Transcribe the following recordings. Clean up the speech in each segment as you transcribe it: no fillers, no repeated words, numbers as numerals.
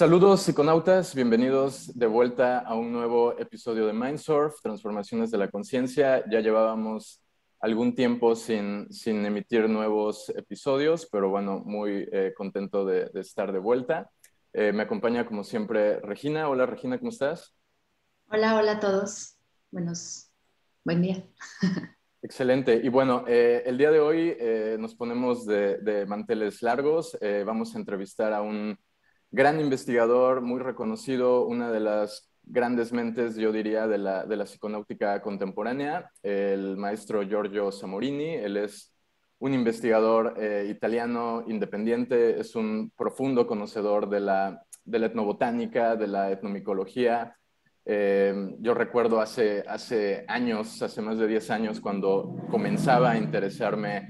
Saludos psiconautas, bienvenidos de vuelta a un nuevo episodio de Mindsurf, Transformaciones de la Conciencia. Ya llevábamos algún tiempo sin emitir nuevos episodios, pero bueno, muy contento de estar de vuelta. Me acompaña como siempre Regina. Hola Regina, ¿cómo estás? Hola, hola a todos. Buen día. Excelente. Y bueno, el día de hoy nos ponemos de manteles largos. Vamos a entrevistar a un gran investigador, muy reconocido, una de las grandes mentes, yo diría, de la psiconáutica contemporánea, el maestro Giorgio Samorini. Él es un investigador italiano independiente, es un profundo conocedor de la etnobotánica, de la etnomicología. Yo recuerdo hace años, hace más de 10 años, cuando comenzaba a interesarme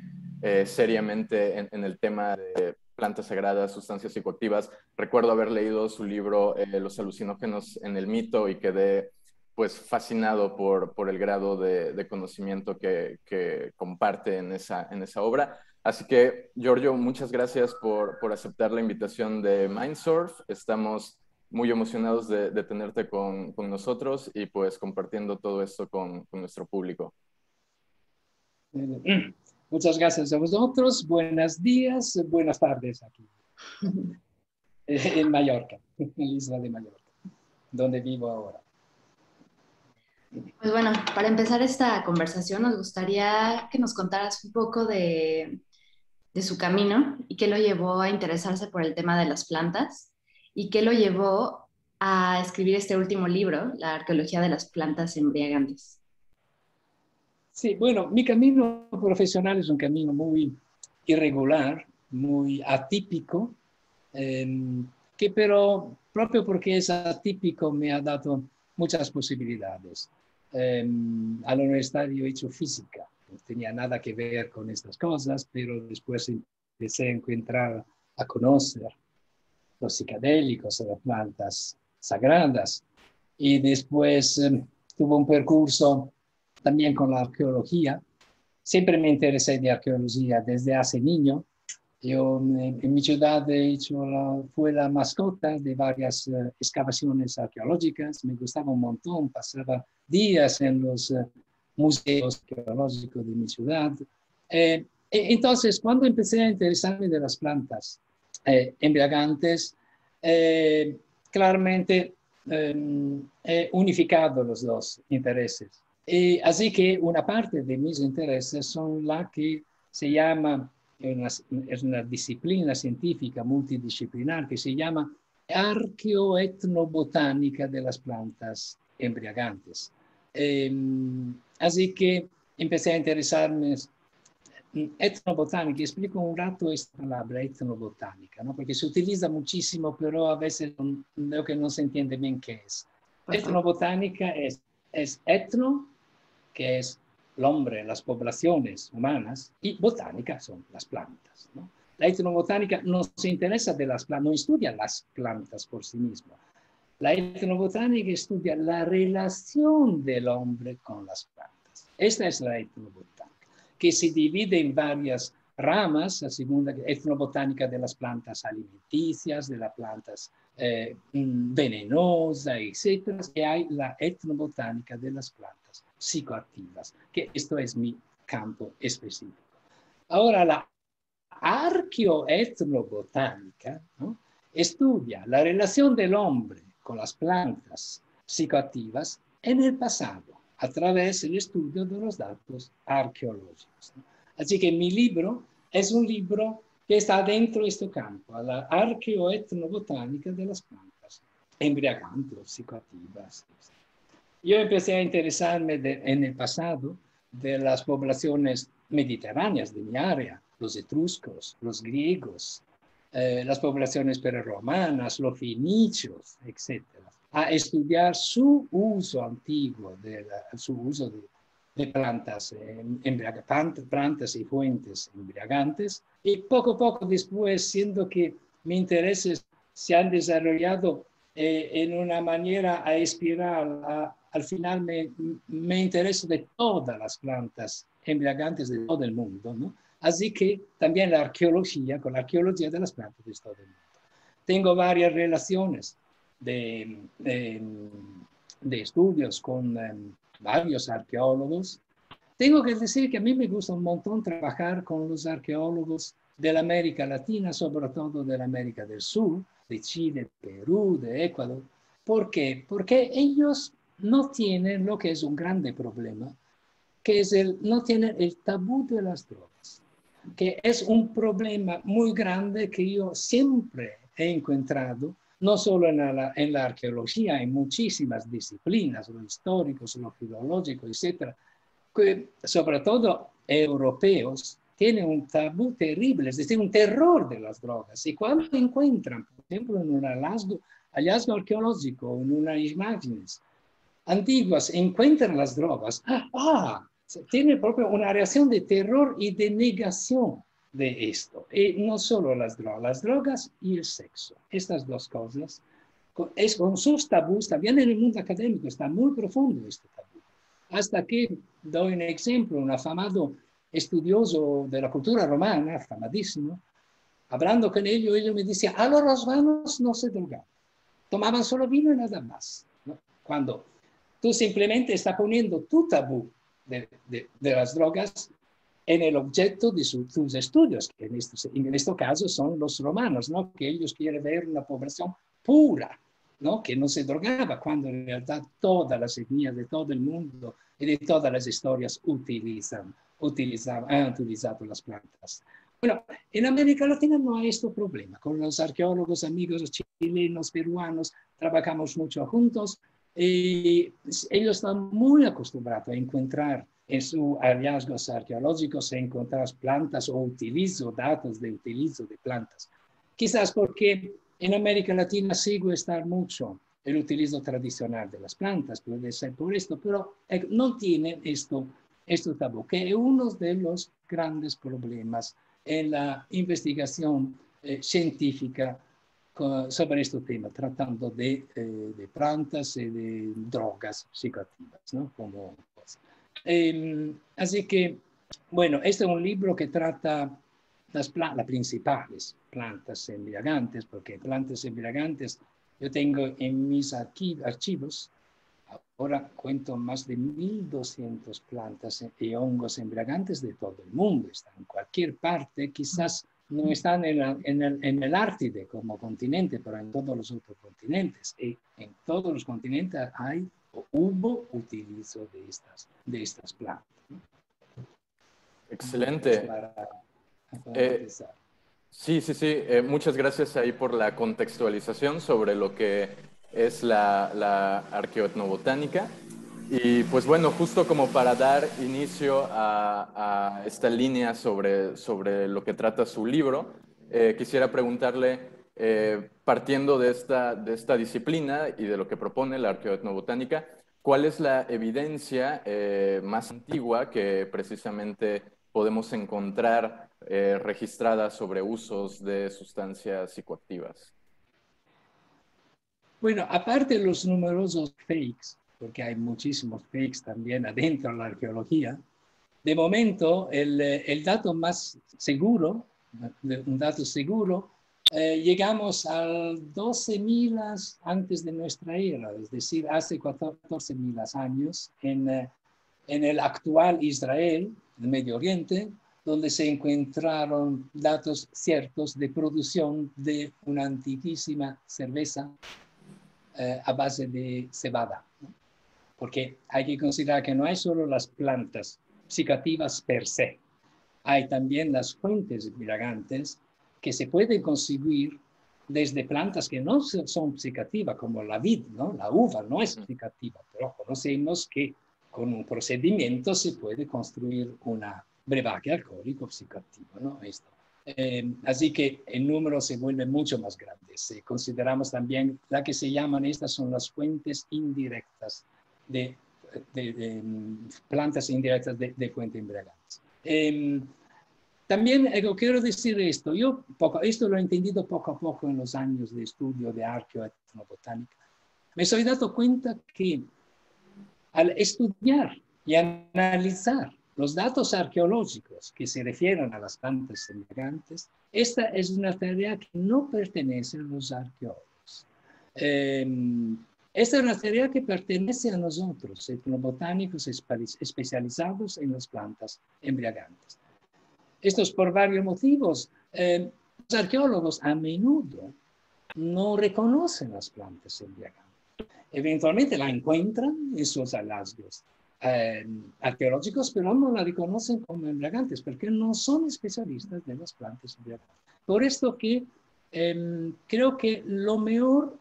seriamente en el tema de plantas sagradas, sustancias psicoactivas. Recuerdo haber leído su libro Los alucinógenos en el mito y quedé pues fascinado por el grado de conocimiento que comparte en esa obra. Así que, Giorgio, muchas gracias por aceptar la invitación de Mindsurf. Estamos muy emocionados de tenerte con nosotros y pues compartiendo todo esto con nuestro público. Muchas gracias a vosotros. Buenos días, buenas tardes aquí en Mallorca, en la isla de Mallorca, donde vivo ahora. Pues bueno, para empezar esta conversación nos gustaría que nos contaras un poco de su camino y qué lo llevó a interesarse por el tema de las plantas y qué lo llevó a escribir este último libro, La arqueología de las plantas embriagantes. Sí, bueno, mi camino profesional es un camino muy irregular, muy atípico, que pero propio porque es atípico me ha dado muchas posibilidades. A la universidad yo he hecho física, no tenía nada que ver con estas cosas, pero después empecé a encontrar, a conocer los psicodélicos, las plantas sagradas, y después tuve un percurso también con la arqueología. Siempre me interesé de arqueología desde hace niño. Yo en mi ciudad fue la mascota de varias excavaciones arqueológicas. Me gustaba un montón, pasaba días en los museos arqueológicos de mi ciudad. Entonces, cuando empecé a interesarme de las plantas embriagantes, claramente he unificado los dos intereses. Así que una parte de mis intereses son la que se llama, es una disciplina científica multidisciplinar que se llama arqueoetnobotánica de las plantas embriagantes. Así que empecé a interesarme en etnobotánica. Explico un rato esta palabra etnobotánica, ¿no? Porque se utiliza muchísimo, pero a veces veo que no se entiende bien qué es. Etnobotánica es etno, que es el hombre, las poblaciones humanas, y botánica son las plantas, ¿no? La etnobotánica no se interesa de las plantas, no estudia las plantas por sí mismo. La etnobotánica estudia la relación del hombre con las plantas. Esta es la etnobotánica, que se divide en varias ramas, la segunda etnobotánica de las plantas alimenticias, de las plantas venenosas, etc. Y hay la etnobotánica de las plantas psicoactivas, que esto es mi campo específico. Ahora, la arqueoetnobotánica, ¿no?, estudia la relación del hombre con las plantas psicoactivas en el pasado, a través del estudio de los datos arqueológicos, ¿no? Así que mi libro es un libro que está dentro de este campo, la arqueoetnobotánica de las plantas. embriagantes o psicoactivas. Yo empecé a interesarme en el pasado de las poblaciones mediterráneas de mi área, los etruscos, los griegos, las poblaciones prerromanas, los fenicios, etc. A estudiar su uso antiguo, su uso de plantas, plantas y fuentes embriagantes. Y poco a poco después, siendo que mis intereses se han desarrollado en una manera a espiral, al final me intereso de todas las plantas embriagantes de todo el mundo, ¿no? Así que también la arqueología, con la arqueología de las plantas de todo el mundo. Tengo varias relaciones de estudios con varios arqueólogos. Tengo que decir que a mí me gusta un montón trabajar con los arqueólogos de la América Latina, sobre todo de la América del Sur, de Chile, de Perú, de Ecuador. ¿Por qué? Porque ellos no tienen lo que es un grande problema, que es no tienen el tabú de las drogas, que es un problema muy grande que yo siempre he encontrado, no solo en la arqueología, en muchísimas disciplinas, lo histórico, lo filológico, etcétera, que sobre todo europeos tienen un tabú terrible, es decir, un terror de las drogas. Y cuando encuentran, por ejemplo, en un hallazgo arqueológico, en unas imágenes antiguas, encuentran las drogas, tiene propio una reacción de terror y de negación de esto. Y no solo las drogas y el sexo. Estas dos cosas, con sus tabús, también en el mundo académico está muy profundo este tabú. Hasta que, doy un ejemplo, un afamado estudioso de la cultura romana, afamadísimo, hablando con ellos me decía, a los romanos no se drogaban, tomaban solo vino y nada más, ¿no? Cuando tú simplemente estás poniendo tu tabú de las drogas en el objeto de sus estudios, que en este caso son los romanos, ¿no? Que ellos quieren ver una población pura, ¿no? Que no se drogaba, cuando en realidad todas las etnias de todo el mundo y de todas las historias han utilizado las plantas. Bueno, en América Latina no hay este problema. Con los arqueólogos, amigos chilenos, peruanos, trabajamos mucho juntos y ellos están muy acostumbrados a encontrar en sus hallazgos arqueológicos, encontrar plantas o datos de utilizo de plantas. Quizás porque en América Latina sigue estar mucho el utilizo tradicional de las plantas, puede ser por esto, pero no tienen esto tabú, que es uno de los grandes problemas en la investigación científica sobre este tema, tratando de plantas y de drogas psicoactivas, ¿no? Así que, bueno, este es un libro que trata las principales plantas embriagantes, porque plantas embriagantes yo tengo en mis archivos, ahora cuento más de 1.200 plantas y hongos embriagantes de todo el mundo, están en cualquier parte, quizás no están en el Ártico como continente, pero en todos los otros continentes, y en todos los continentes hay o hubo utilizo de estas plantas, ¿no? Excelente. Sí. Muchas gracias ahí por la contextualización sobre lo que es la arqueoetnobotánica. Y pues bueno, justo como para dar inicio a esta línea sobre lo que trata su libro, quisiera preguntarle, partiendo de esta disciplina y de lo que propone la arqueoetnobotánica, ¿cuál es la evidencia más antigua que precisamente podemos encontrar registrada sobre usos de sustancias psicoactivas? Bueno, aparte de los numerosos fakes, porque hay muchísimos fakes también adentro de la arqueología, de momento el dato más seguro, un dato seguro, llegamos al 12.000 antes de nuestra era, es decir, hace 14.000 años, en el actual Israel, el Medio Oriente, donde se encontraron datos ciertos de producción de una antiquísima cerveza a base de cebada, ¿no? Porque hay que considerar que no hay solo las plantas psicoactivas per se, hay también las fuentes embriagantes que se pueden conseguir desde plantas que no son psicoactivas, como la vid, ¿no? La uva no es psicoactiva, pero conocemos que con un procedimiento se puede construir una brebaje alcohólico psicoactivo, ¿no? Esto. Así que el número se vuelve mucho más grande. Consideramos también, la que se llaman, estas son las fuentes indirectas de plantas indirectas de fuentes embriagantes. También quiero decir esto, esto lo he entendido poco a poco en los años de estudio de arqueoetnobotánica. Me soy dado cuenta que al estudiar y analizar los datos arqueológicos que se refieren a las plantas embriagantes, esta es una tarea que no pertenece a los arqueólogos. Esta es una tarea que pertenece a nosotros, etnobotánicos especializados en las plantas embriagantes. Esto es por varios motivos. Los arqueólogos a menudo no reconocen las plantas embriagantes. Eventualmente la encuentran en sus hallazgos arqueológicos, pero no la reconocen como embriagantes porque no son especialistas de las plantas embriagantes. Por esto que creo que lo mejor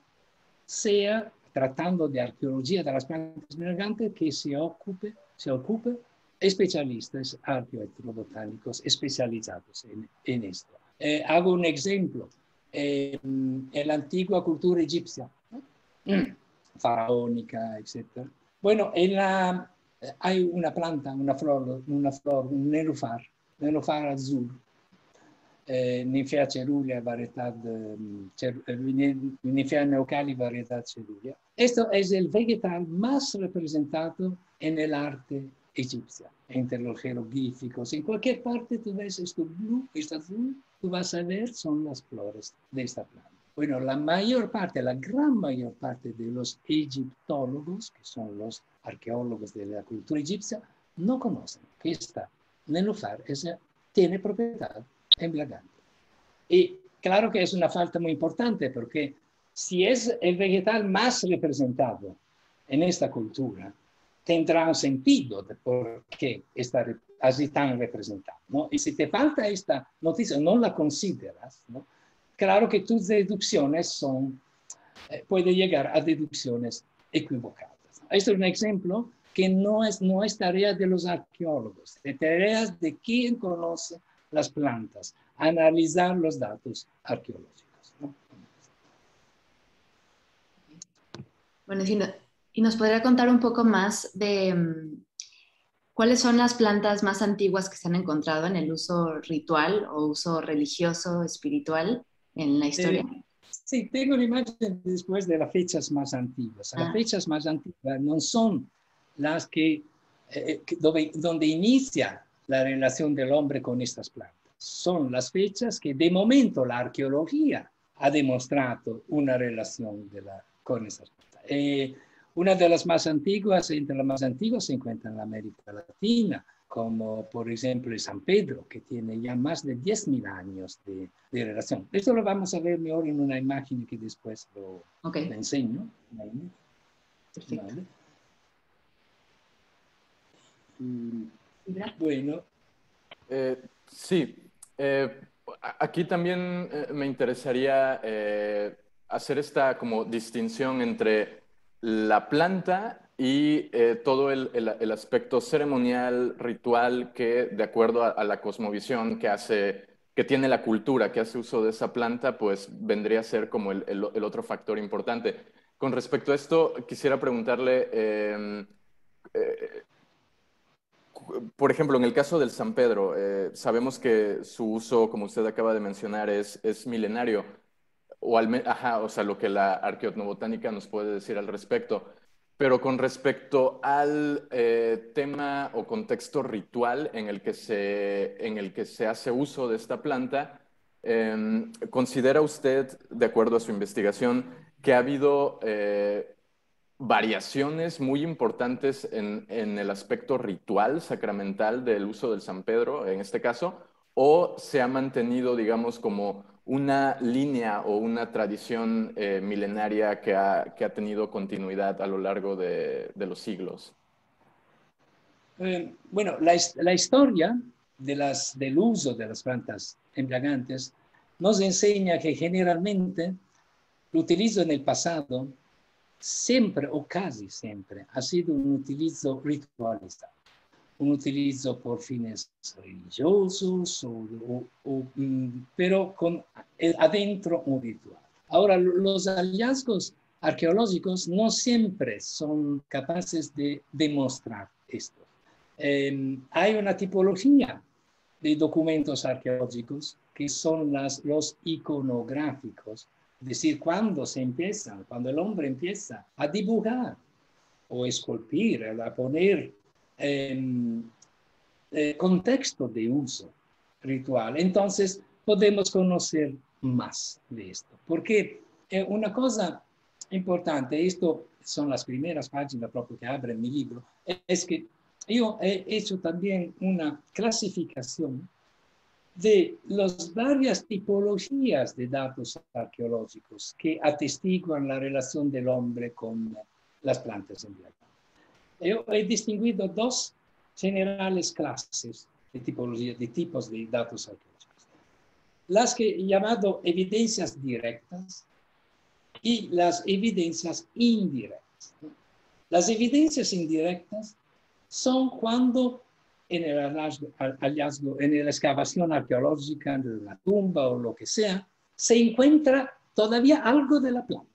sea, tratando de arqueología de las plantas embriagantes, que se ocupe especialistas arqueoetnobotánicos especializados en esto. Hago un ejemplo. En la antigua cultura egipcia, faraónica, etc. Bueno, hay una planta, una flor, un nenúfar azul, Nymphea cerulea, variedad, Nymphea neucali, variedad cerulea. Esto es el vegetal más representado en el arte egipcia, entre los jeroglíficos. En cualquier parte tú ves esto azul, tú vas a ver son las flores de esta planta. Bueno, la gran mayor parte de los egiptólogos, que son los arqueólogos de la cultura egipcia, no conocen que esta nenúfar tiene propiedad embriagante. Y claro que es una falta muy importante, porque si es el vegetal más representado en esta cultura, tendrá un sentido de por qué está así tan representado, ¿no? Y si te falta esta noticia, no la consideras, ¿no? Claro que tus deducciones pueden llegar a deducciones equivocadas. Este es un ejemplo que no es tarea de los arqueólogos, es tarea de quien conoce las plantas, analizar los datos arqueológicos, ¿no? Bueno, y nos podría contar un poco más de cuáles son las plantas más antiguas que se han encontrado en el uso ritual o uso religioso, espiritual en la historia. Sí, tengo una imagen después de las fechas más antiguas. Las fechas más antiguas no son las donde inicia la relación del hombre con estas plantas. Son las fechas que de momento la arqueología ha demostrado una relación con esas plantas. Una de las más antiguas, entre las más antiguas, se encuentra en la América Latina, como por ejemplo el San Pedro, que tiene ya más de 10.000 años de relación. Esto lo vamos a ver mejor en una imagen que después lo enseño. Perfecto. Vale. Bueno. Sí, aquí también me interesaría hacer esta como distinción entre la planta y todo el aspecto ceremonial, ritual, que de acuerdo a la cosmovisión que tiene la cultura, que hace uso de esa planta, pues vendría a ser como el otro factor importante. Con respecto a esto, quisiera preguntarle, por ejemplo, en el caso del San Pedro, sabemos que su uso, como usted acaba de mencionar, es milenario, o sea, lo que la arqueoetnobotánica nos puede decir al respecto. Pero con respecto al tema o contexto ritual en el que se hace uso de esta planta, ¿considera usted, de acuerdo a su investigación, que ha habido variaciones muy importantes en el aspecto ritual, sacramental del uso del San Pedro, en este caso, o se ha mantenido, digamos, como una línea o una tradición milenaria que ha tenido continuidad a lo largo de los siglos? Bueno, la historia del uso de las plantas embriagantes nos enseña que generalmente el utilizo en el pasado siempre o casi siempre ha sido un utilizo ritualizado, un utilizo por fines religiosos, pero con adentro un ritual. Ahora, los hallazgos arqueológicos no siempre son capaces de demostrar esto. Hay una tipología de documentos arqueológicos que son los iconográficos, es decir, cuando el hombre empieza a dibujar o esculpir, a poner contexto de uso ritual. Entonces, podemos conocer más de esto. Porque una cosa importante, esto son las primeras páginas proprio que abren mi libro, es que yo he hecho también una clasificación de las varias tipologías de datos arqueológicos que atestiguan la relación del hombre con las plantas en realidad. Yo he distinguido dos generales clases de tipología, de tipos de datos arqueológicos. Las que he llamado evidencias directas y las evidencias indirectas. Las evidencias indirectas son cuando en en la excavación arqueológica de una tumba o lo que sea, se encuentra todavía algo de la planta.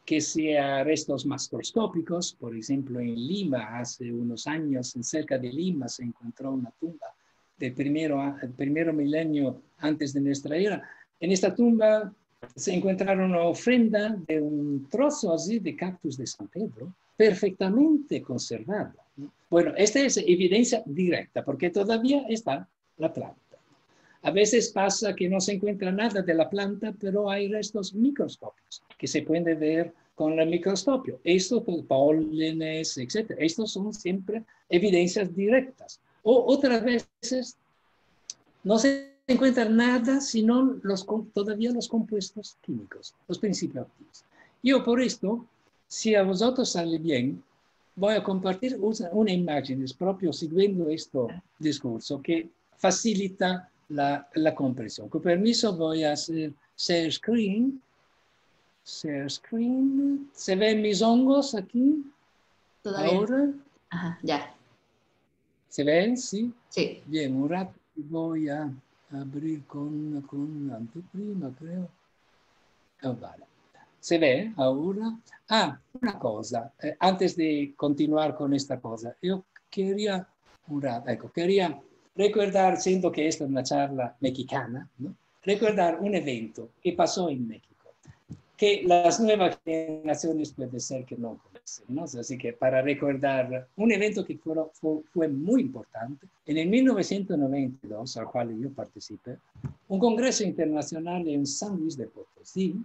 Que sea restos macroscópicos, por ejemplo, en Lima, hace unos años, cerca de Lima, se encontró una tumba del primero milenio antes de nuestra era. En esta tumba se encontraron una ofrenda de un trozo así de cactus de San Pedro, perfectamente conservado. Bueno, esta es evidencia directa, porque todavía está la planta. A veces pasa que no se encuentra nada de la planta, pero hay restos microscópicos que se pueden ver con el microscopio. Estos pólenes, etc. Estos son siempre evidencias directas. O otras veces no se encuentra nada, sino todavía los compuestos químicos, los principios activos. Yo por esto, si a vosotros sale bien, voy a compartir una imagen, es propio siguiendo este discurso, que facilita la comprensión. Con permiso voy a hacer share screen. Share screen. ¿Se ven mis hongos aquí? Todavía. Ahora. Ajá, ya. ¿Se ven? Sí. Sí. Bien, un rato voy a abrir con anteprima, creo. Oh, vale. ¿Se ve ahora? Ah, una cosa. Antes de continuar con esta cosa, yo quería quería recordar, siendo que esta es una charla mexicana, ¿no? Recordar un evento que pasó en México, que las nuevas generaciones puede ser que no conocen, ¿no? Así que para recordar un evento que fue muy importante, en el 1992, al cual yo participé, un congreso internacional en San Luis de Potosí,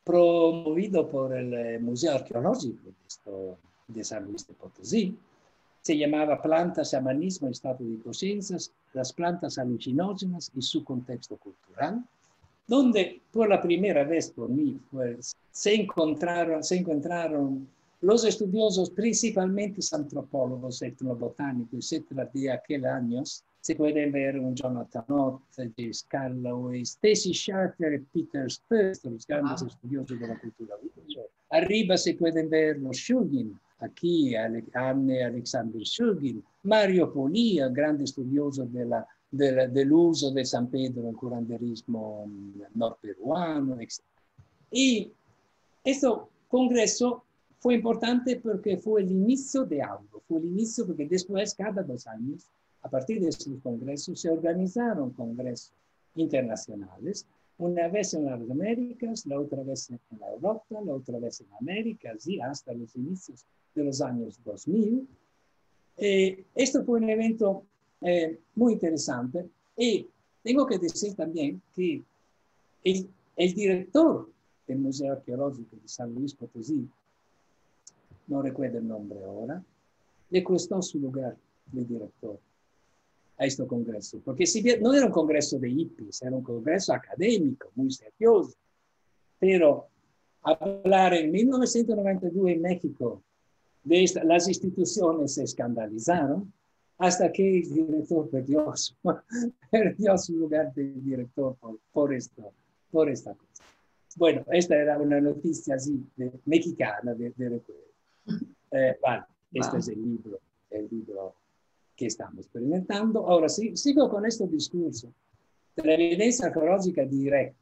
promovido por el Museo Arqueológico de San Luis de Potosí. Se llamaba Plantas, Chamanismo, Estado de Conciencias, las plantas alucinógenas y su contexto cultural, donde por la primera vez por mí se encontraron los estudiosos, principalmente antropólogos, etnobotánicos, etcétera, de aquel año. Se pueden ver un Jonathan Ott, James Calloway, Stacy Sharper, Peter Spurs, los grandes estudiosos de la cultura. Arriba se pueden ver los Shulgin, aquí Anne Alexander Shulgin, Mario Polía, grande estudioso del uso de San Pedro en el curanderismo norperuano, etc. Y este congreso fue importante porque fue el inicio de algo, fue el inicio porque después, cada 2 años, a partir de esos congresos, se organizaron congresos internacionales, una vez en las Américas, la otra vez en la Europa, la otra vez en América, y hasta los inicios de los años 2000. Esto fue un evento muy interesante y tengo que decir también que el director del Museo Arqueológico de San Luis Potosí, no recuerdo el nombre ahora, le costó su lugar de director a este congreso, porque si bien no era un congreso de hippies, era un congreso académico, muy serioso, pero hablar en 1992 en México, las instituciones se escandalizaron hasta que el director perdió su lugar de director por esta cosa. Bueno, esta era una noticia así mexicana de recuerdo. Vale, este es el libro que estamos presentando. Ahora sí, sigo con este discurso de la evidencia arqueológica directa,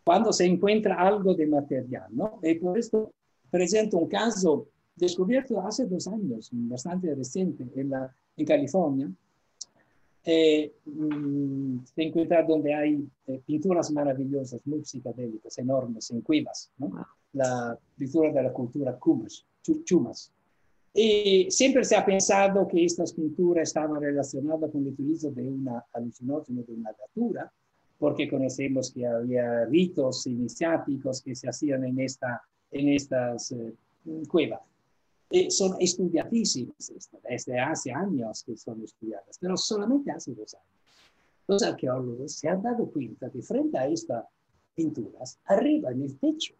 cuando se encuentra algo de material, ¿no? Y por esto presento un caso descubierto hace 2 años, bastante reciente, en California. Se encuentra donde hay pinturas maravillosas, muy psicodélicas, enormes, en cuevas, ¿no? La pintura de la cultura Chumash. Y siempre se ha pensado que estas pinturas estaban relacionadas con el utilizo de una alucinógeno, de una datura, porque conocemos que había ritos iniciáticos que se hacían en estas cuevas. Son estudiadísimas, desde hace años que son estudiadas, pero solamente hace 2 años. Los arqueólogos se han dado cuenta que frente a estas pinturas, arriba en el techo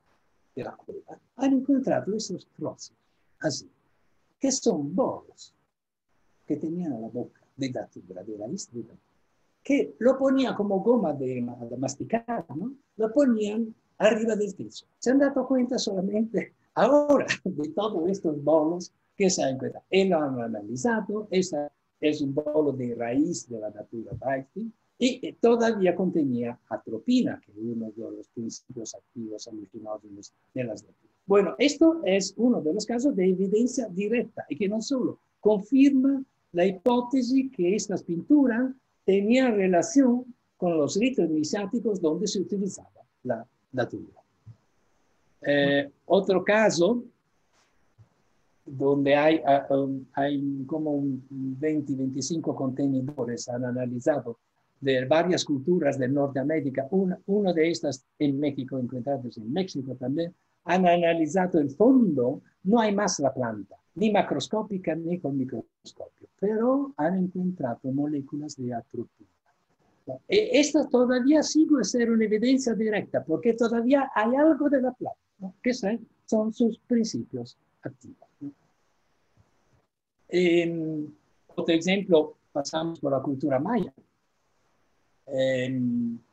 de la cueva, han encontrado esos trozos, así, que son bolos que tenían a la boca de datura, de raíz de datura, que lo ponían como goma de masticar, ¿no? Lo ponían arriba del techo. Se han dado cuenta solamente ahora de todos estos bolos que se han encontrado. Él lo han analizado, ese es un bolo de raíz de la datura Baiti, y todavía contenía atropina, que es uno de los principios activos alucinógenos de las daturas. Bueno, esto es uno de los casos de evidencia directa y que no solo confirma la hipótesis que estas pinturas tenían relación con los ritos iniciáticos donde se utilizaba la datura. Otro caso donde hay como 20-25 contenedores han analizado de varias culturas de Norteamérica, uno de estas en México, encontrados en México también, han analizado el fondo, no hay más la planta, ni macroscópica ni con microscopio, pero han encontrado moléculas de atropina. Esta todavía sigue ser una evidencia directa, porque todavía hay algo de la planta, ¿no? Que son sus principios activos, ¿no? Otro ejemplo, pasamos por la cultura maya.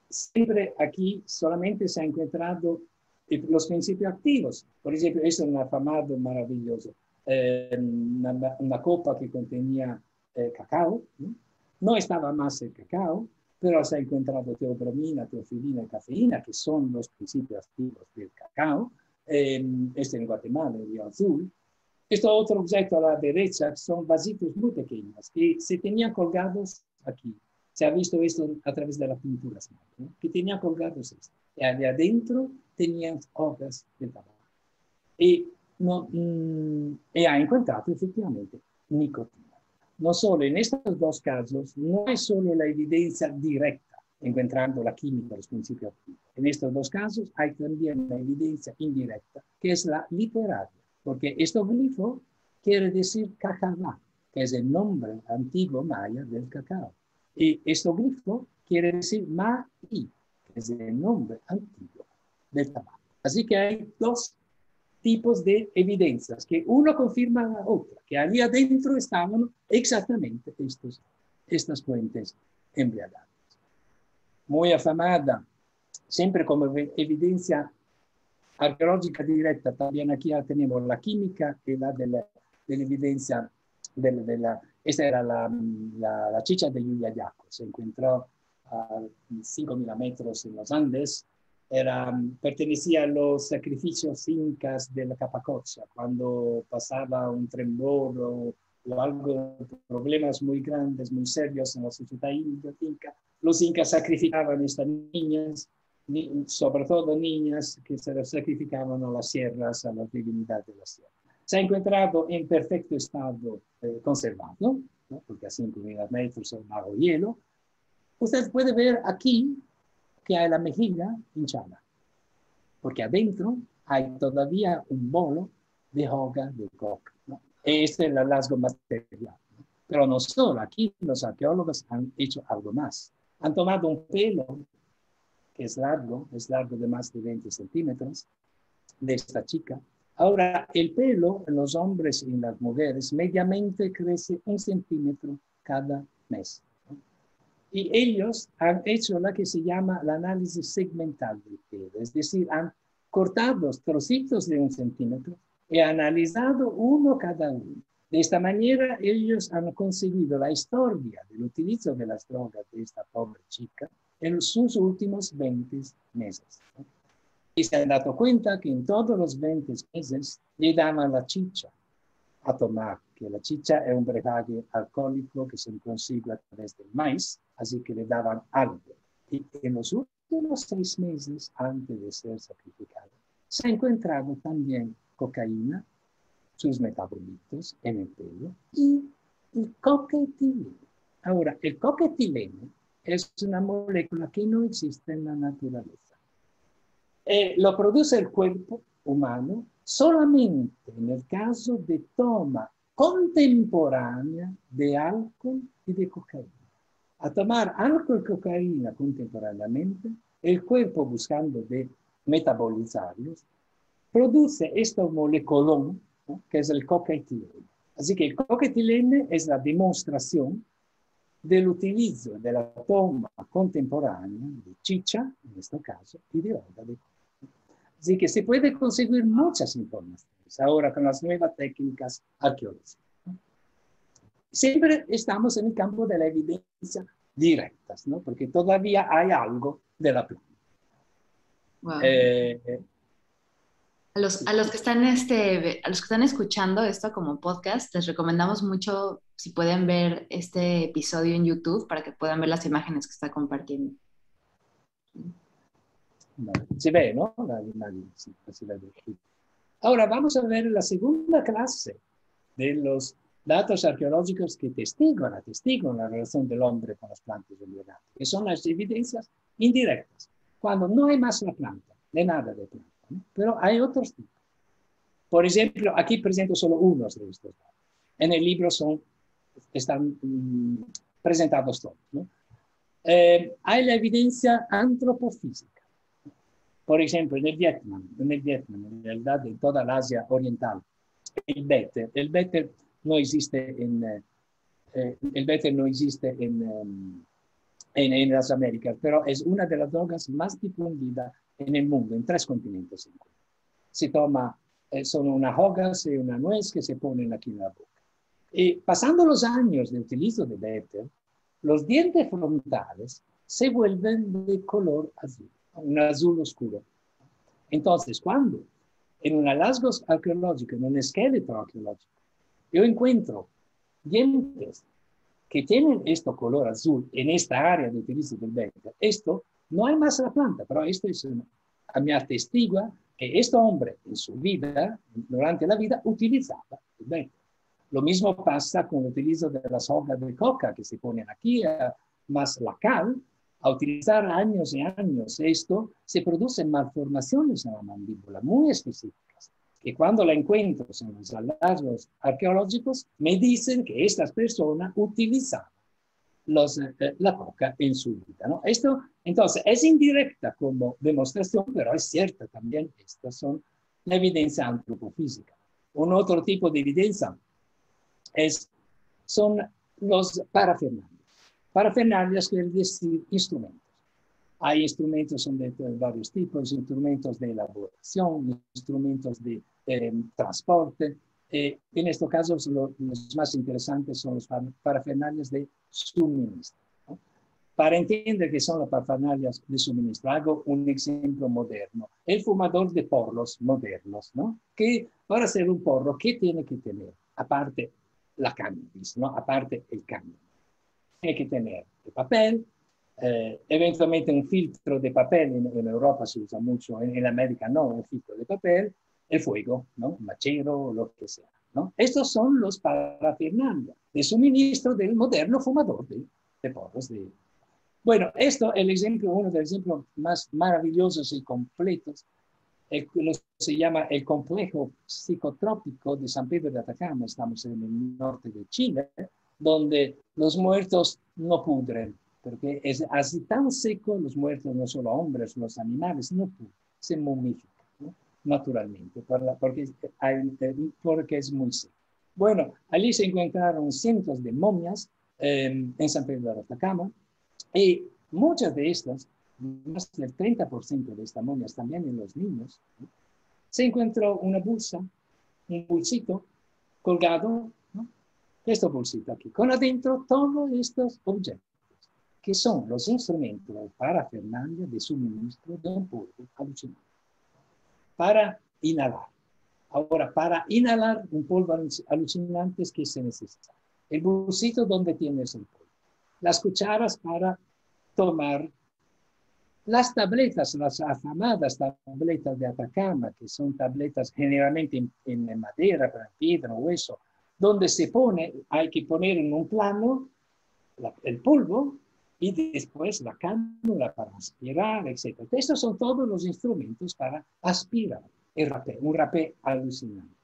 Siempre aquí solamente se han encontrado los principios activos. Por ejemplo, es un afamado maravilloso. Una copa que contenía cacao, ¿no? No estaba más el cacao, pero se ha encontrado teobromina, teofilina y cafeína, que son los principios activos del cacao. Este en Guatemala, el Río Azul. Este otro objeto a la derecha son vasitos muy pequeños que se tenían colgados aquí. Se ha visto esto a través de las pinturas, ¿no? Que tenían colgados esto. Y de adentro tenían hojas de tabaco. Y ha encontrado efectivamente nicotina. No solo en estos 2 casos, no es solo la evidencia directa, encontrando la química, los principios activos. En estos 2 casos hay también la evidencia indirecta, que es la literaria, porque este glifo quiere decir cacabá, que es el nombre antiguo maya del cacao. Y este glifo quiere decir maí, que es el nombre antiguo del tabaco. Así que hay 2 tipos de evidencias, que uno confirma a la otra, que allí adentro estaban exactamente estas fuentes embriagadas. Muy afamada, siempre como evidencia arqueológica directa, también aquí ya tenemos la química y la de la evidencia esta era la chicha de Yuyayaco, se encontró a 5.000 metros en los Andes. Pertenecía a los sacrificios incas de la Capacocha, cuando pasaba un temblor o algo, problemas muy grandes, muy serios en la sociedad inca, los incas sacrificaban a estas niñas, sobre todo niñas que se las sacrificaban a las sierras, a la divinidad de la sierra. Se ha encontrado en perfecto estado conservado, ¿no? Porque a 5.000 metros es bajo hielo. Usted puede ver aquí que hay la mejilla hinchada, porque adentro hay todavía un bolo de hoja de coca, ¿no? Este es el hallazgo material, ¿no? Pero no solo, aquí los arqueólogos han hecho algo más. Han tomado un pelo que es largo de más de 20 centímetros, de esta chica, Ahora, el pelo en los hombres y en las mujeres mediamente crece 1 centímetro cada mes. Y ellos han hecho la que se llama el análisis segmental del pelo, es decir, han cortado trocitos de 1 centímetro y analizado uno cada uno. De esta manera, ellos han conseguido la historia del utilizo de las drogas de esta pobre chica en sus últimos 20 meses. Y se han dado cuenta que en todos los 20 meses le daban la chicha a tomar, que la chicha es un brebaje alcohólico que se consigue a través del maíz, así que le daban algo. Y en los últimos 6 meses, antes de ser sacrificado, se ha encontrado también cocaína, sus metabolitos en el pelo y el coquetileno. Ahora, el coquetileno es una molécula que no existe en la naturaleza. Lo produce el cuerpo humano solamente en el caso de toma contemporánea de alcohol y de cocaína. A tomar alcohol y cocaína contemporáneamente, el cuerpo, buscando de metabolizarlos, produce esta moleculón, ¿no?, que es el coquetileno. Así que el coquetileno es la demostración del utilizo de la toma contemporánea de chicha, en este caso, y de hoja de coca. Así que se puede conseguir muchas informaciones ahora con las nuevas técnicas arqueológicas. Siempre estamos en el campo de la evidencia directas, ¿no? Porque todavía hay algo de la planta. Wow. A los que están, a los que están escuchando esto como podcast, les recomendamos mucho si pueden ver este episodio en YouTube para que puedan ver las imágenes que está compartiendo. Se ve, ¿no? Sí, se ve. Ahora vamos a ver la segunda clase de los datos arqueológicos que atestiguan la relación del hombre con las plantas del lugar, que son las evidencias indirectas, cuando no hay más la planta, de nada de planta, ¿no? Pero hay otros tipos. Por ejemplo, aquí presento solo unos de estos datos. En el libro están presentados todos, ¿no? Hay la evidencia antropofísica. Por ejemplo, en el Vietnam, en realidad en toda la Asia oriental, el béter no existe en las Américas, pero es una de las drogas más difundidas en el mundo, en 3 continentes. Se toma, son unas hojas y una nuez que se ponen aquí en la boca. Y pasando los años de utilizo de béter, los dientes frontales se vuelven de color azul, un azul oscuro. Entonces, cuando en un hallazgo arqueológico, en un esqueleto arqueológico, yo encuentro dientes que tienen este color azul en esta área de utilizo del béter, esto no hay más la planta, pero esto es a mi atestigua que este hombre en su vida, durante la vida, utilizaba el béter. Lo mismo pasa con el utilizo de las hojas de coca que se ponen aquí, más la cal. A utilizar años y años esto, se producen malformaciones en la mandíbula muy específicas, que cuando la encuentro en los hallazgos arqueológicos, me dicen que estas personas utilizaban la coca en su vida, ¿no? Esto, entonces, es indirecta como demostración, pero es cierta también. Estas son la evidencia antropofísica. Un otro tipo de evidencia son los parafernalias. Parafernalias quiere decir instrumentos. Hay instrumentos de varios tipos, instrumentos de elaboración, instrumentos de transporte. En este caso, los más interesantes son los parafernalias de suministro, ¿no? Para entender qué son las parafernalias de suministro, hago un ejemplo moderno. El fumador de porros modernos, ¿no? Que para hacer un porro, ¿qué tiene que tener? Aparte la cannabis, ¿no? Aparte el cáñamo. Tiene que tener el papel, eventualmente un filtro de papel, en Europa se usa mucho, en América no, un filtro de papel, el fuego, ¿no? Un machero, lo que sea, ¿no? Estos son los parafernalias de suministro del moderno fumador de porros. Bueno, esto es uno de los ejemplos más maravillosos y completos. Se llama el complejo psicotrópico de San Pedro de Atacama. Estamos en el norte de Chile, donde los muertos no pudren, porque es así tan seco, los muertos, no solo hombres, los animales, no pudren, se momifican, ¿no? naturalmente, porque es muy seco. Bueno, allí se encontraron cientos de momias en San Pedro de Atacama y muchas de estas, más del 30% de estas momias también en los niños, ¿no? Se encontró una bolsa, un bolsito colgado, ¿no? Este bolsito aquí, con adentro todos estos objetos, que son los instrumentos para parafernalia de suministro de un polvo alucinante, para inhalar. Ahora, para inhalar un polvo alucinante es que se necesita el bolsito donde tienes el polvo, las cucharas para tomar, las tabletas, las afamadas tabletas de Atacama, que son tabletas generalmente en madera, piedra o hueso, donde se pone, hay que poner en un plano el polvo y después la cánula para aspirar, etc. Estos son todos los instrumentos para aspirar el rapé, un rapé alucinante.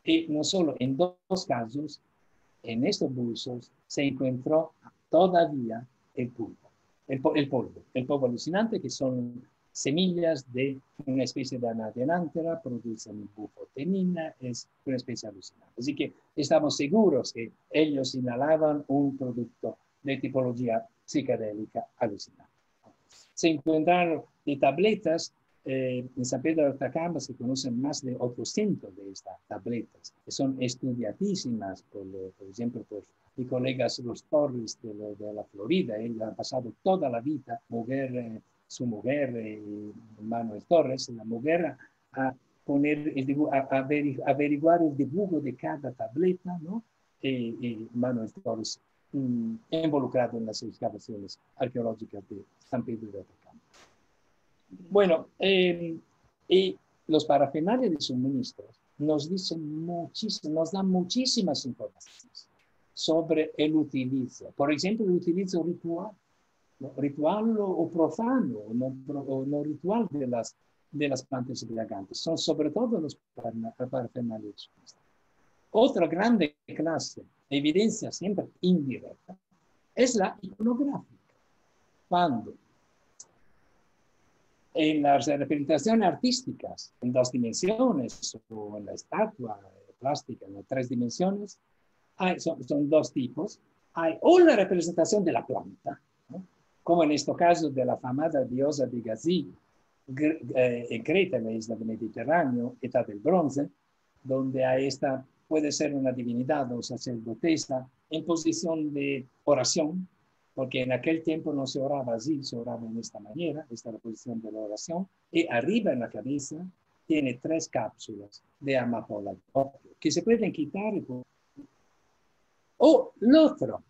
Y no solo en dos casos, en estos bolsos se encontró todavía el polvo. El polvo alucinante, que son semillas de una especie de anadenantera, producen bufotenina, es una especie alucinante. Así que estamos seguros que ellos inhalaban un producto de tipología psicodélica alucinante. Se encontraron de tabletas, en San Pedro de Atacama se conocen más de 800 de estas tabletas, que son estudiadísimas, por ejemplo, por mis colegas los Torres de la Florida. Él ha pasado toda la vida, su mujer, Manuel Torres, la mujer, a poner averiguar el dibujo de cada tableta, ¿no? Y Manuel Torres involucrado en las excavaciones arqueológicas de San Pedro de Atacama. Bueno, y los parafernales de suministros nos dicen nos dan muchísimas informaciones sobre el utilizo. Por ejemplo, el utilizo ritual, ¿no? Ritual o profano, o no ritual de las plantas embriagantes. Son sobre todo los parafernales de suministros. Otra grande clase de evidencia siempre indirecta es la iconográfica. Cuando en las representaciones artísticas, en 2 dimensiones, o en la estatua plástica en 3 dimensiones, son 2 tipos. Hay una representación de la planta, ¿no? Como en este caso de la famosa diosa de Gazi, en Creta, en la isla del Mediterráneo, edad del bronce, donde hay puede ser una divinidad o sacerdotesa en posición de oración, porque en aquel tiempo no se oraba así, se oraba en esta manera, esta es la posición de la oración, y arriba en la cabeza tiene 3 cápsulas de amapola que se pueden quitar. O el otro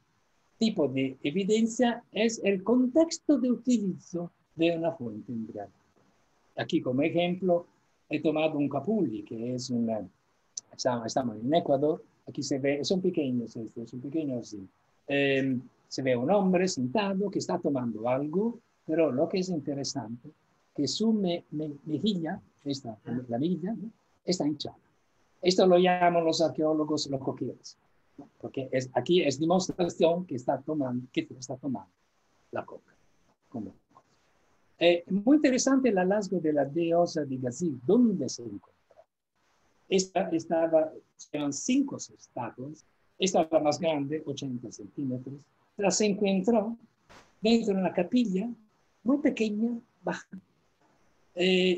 tipo de evidencia es el contexto de utilizo de una fuente embriagante. Aquí como ejemplo he tomado un capulli, que es estamos en Ecuador, aquí se ve, son pequeños así. Se ve un hombre sentado que está tomando algo, pero lo que es interesante, que su mejilla, la mejilla, ¿no? Está hinchada. Esto lo llaman los arqueólogos los coquilleros, ¿no? Porque aquí es demostración que está tomando la coca. Muy interesante el hallazgo de la diosa de Gazi, ¿dónde se encuentra? Eran 5 estatuas. Esta era la más grande, 80 centímetros. Se encontró dentro de una capilla muy pequeña, baja,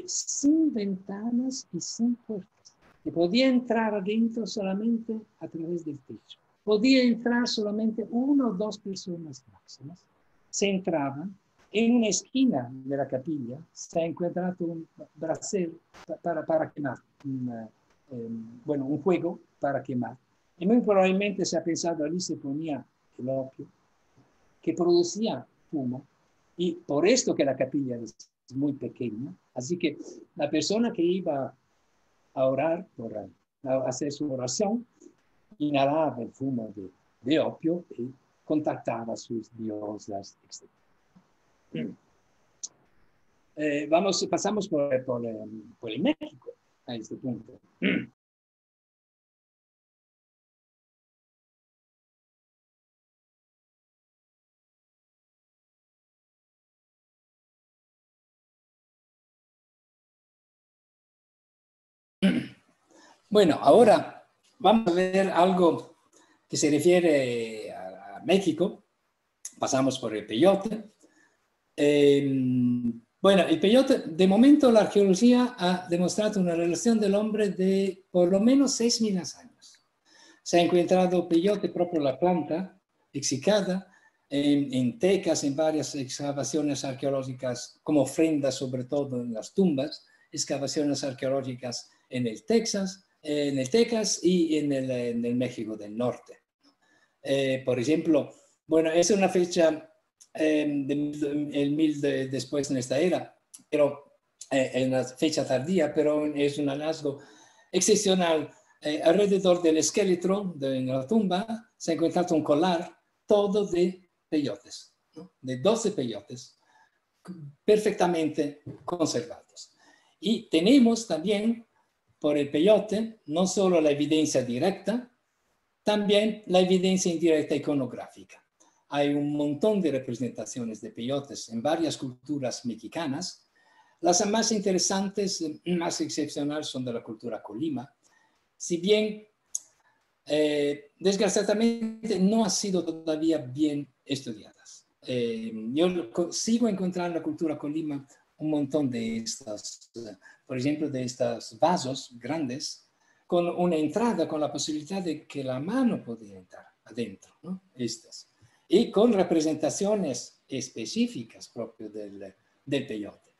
sin ventanas y sin puertas. Y podía entrar adentro solamente a través del techo. Podía entrar solamente 1 o 2 personas máximas. Se entraban. En una esquina de la capilla se ha encontrado un brasero para quemar, un fuego para quemar. Y muy probablemente se ha pensado allí se ponía el opio, que producía humo, y por esto que la capilla es muy pequeña. Así que la persona que iba a orar, a hacer su oración, inhalaba el humo de opio y contactaba a sus diosas, etc. Pasamos por el México a este punto. Bueno, ahora vamos a ver algo que se refiere a México. Pasamos por el peyote. Bueno, el peyote, de momento la arqueología ha demostrado una relación del hombre de por lo menos 6.000 años. Se ha encontrado peyote propio la planta, exicada, en tecas, en varias excavaciones arqueológicas, como ofrendas sobre todo en las tumbas, excavaciones arqueológicas en el Texas y en el México del Norte. Por ejemplo, bueno, es una fecha después en esta era, pero en una fecha tardía, pero es un hallazgo excepcional. Alrededor del esqueleto en la tumba se ha encontrado un collar todo de peyotes, ¿no? De 12 peyotes perfectamente conservados. Y tenemos también por el peyote no solo la evidencia directa, también la evidencia indirecta iconográfica. Hay un montón de representaciones de peyotes en varias culturas mexicanas. Las más interesantes, más excepcionales, son de la cultura colima. Si bien, desgraciadamente, no han sido todavía bien estudiadas. Yo sigo encontrando en la cultura colima un montón de estas, por ejemplo, de estos vasos grandes, con una entrada, con la posibilidad de que la mano podía entrar adentro, ¿no? Estas. Y con representaciones específicas propio del peyote.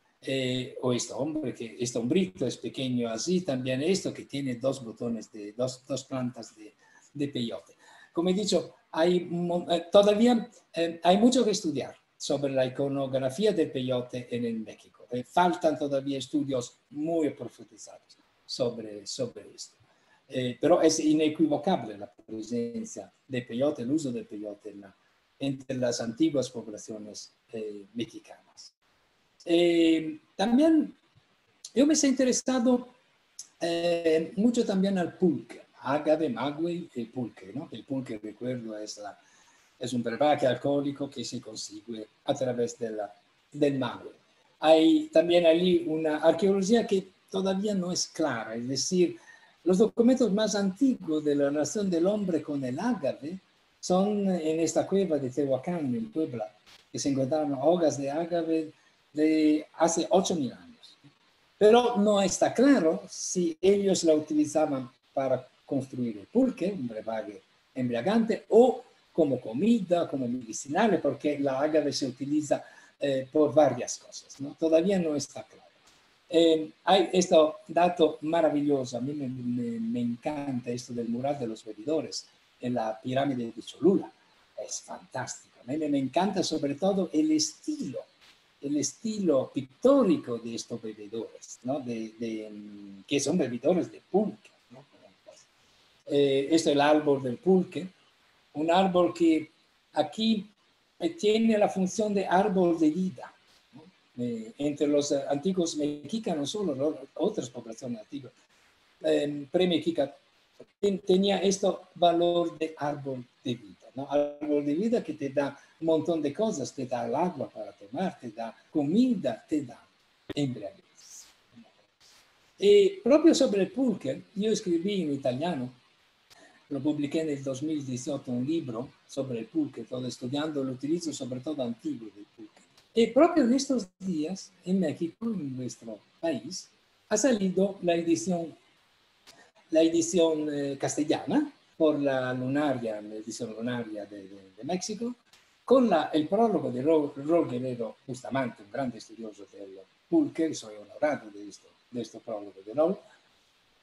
O este hombrito es pequeño así, también esto que tiene dos botones, dos plantas de peyote. Como he dicho, todavía hay mucho que estudiar sobre la iconografía del peyote en el México. Faltan todavía estudios muy profundizados sobre esto. Pero es inequivocable la presencia de peyote, el uso del peyote entre las antiguas poblaciones mexicanas. También yo me he interesado mucho también al pulque, agave, maguey y pulque, ¿no? El pulque, recuerdo, es un brebaje alcohólico que se consigue a través del maguey. Hay también allí una arqueología que todavía no es clara, es decir, los documentos más antiguos de la relación del hombre con el ágave son en esta cueva de Tehuacán, en Puebla, que se encontraron hojas de ágave de hace 8.000 años. Pero no está claro si ellos la utilizaban para construir el pulque, un brebaje embriagante, o como comida, como medicinal, porque la ágave se utiliza por varias cosas, ¿no? Todavía no está claro. Hay este dato maravilloso, a mí me encanta esto del mural de los bebedores en la pirámide de Cholula, es fantástico. A mí me encanta sobre todo el estilo pictórico de estos bebedores, ¿no? Que son bebedores de pulque, ¿no? Este es el árbol del pulque, un árbol que aquí tiene la función de árbol de vida. Entre los antiguos mexicanos, solo otras poblaciones antiguas, pre-mexica, tenía este valor de árbol de vida, ¿no? Árbol de vida que te da un montón de cosas, te da el agua para tomar, te da comida, te da embriaguez. Propio sobre el pulque, yo escribí en italiano, lo publiqué en el 2018, un libro sobre el pulque, todo estudiando el utilizo sobre todo antiguo del pulque. Y propio en estos días, en México, en nuestro país, ha salido la edición castellana por la edición lunaria de México, con el prólogo de Raúl Guerrero Bustamante, un gran estudioso del pulque, soy honorado de este prólogo de Raúl,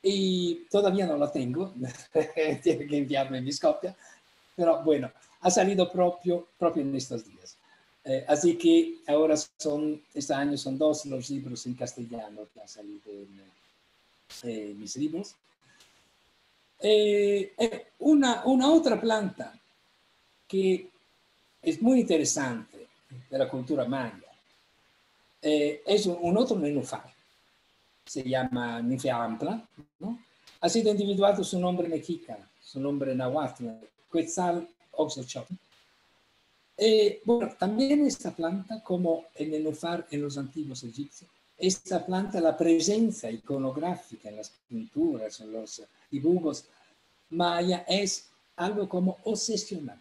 y todavía no lo tengo, tiene que enviarme mis copias, pero bueno, ha salido propio en estos días. Así que ahora este año son 2 los libros en castellano que han salido en mis libros. Una otra planta que es muy interesante de la cultura maya es un otro nenúfar, se llama ninfea ampla, ¿no? Ha sido individuado su nombre mexicano, su nombre náhuatl, Quetzalcoatl. Bueno, también esta planta, como el nenúfar en los antiguos egipcios, esta planta, la presencia iconográfica en las pinturas, en los dibujos maya, es algo como obsesional.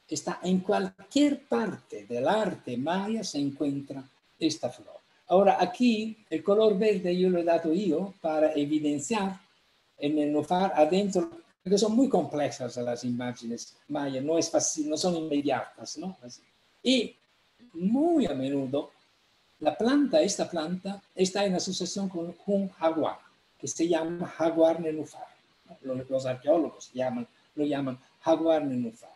Está en cualquier parte del arte maya se encuentra esta flor. Ahora aquí el color verde yo lo he dado yo para evidenciar en el nenúfar adentro, porque son muy complejas las imágenes mayas, no es fácil, no son inmediatas, ¿no? Así. Y muy a menudo esta planta está en asociación con un jaguar, que se llama jaguar nenúfar. Los arqueólogos lo llaman jaguar nenúfar.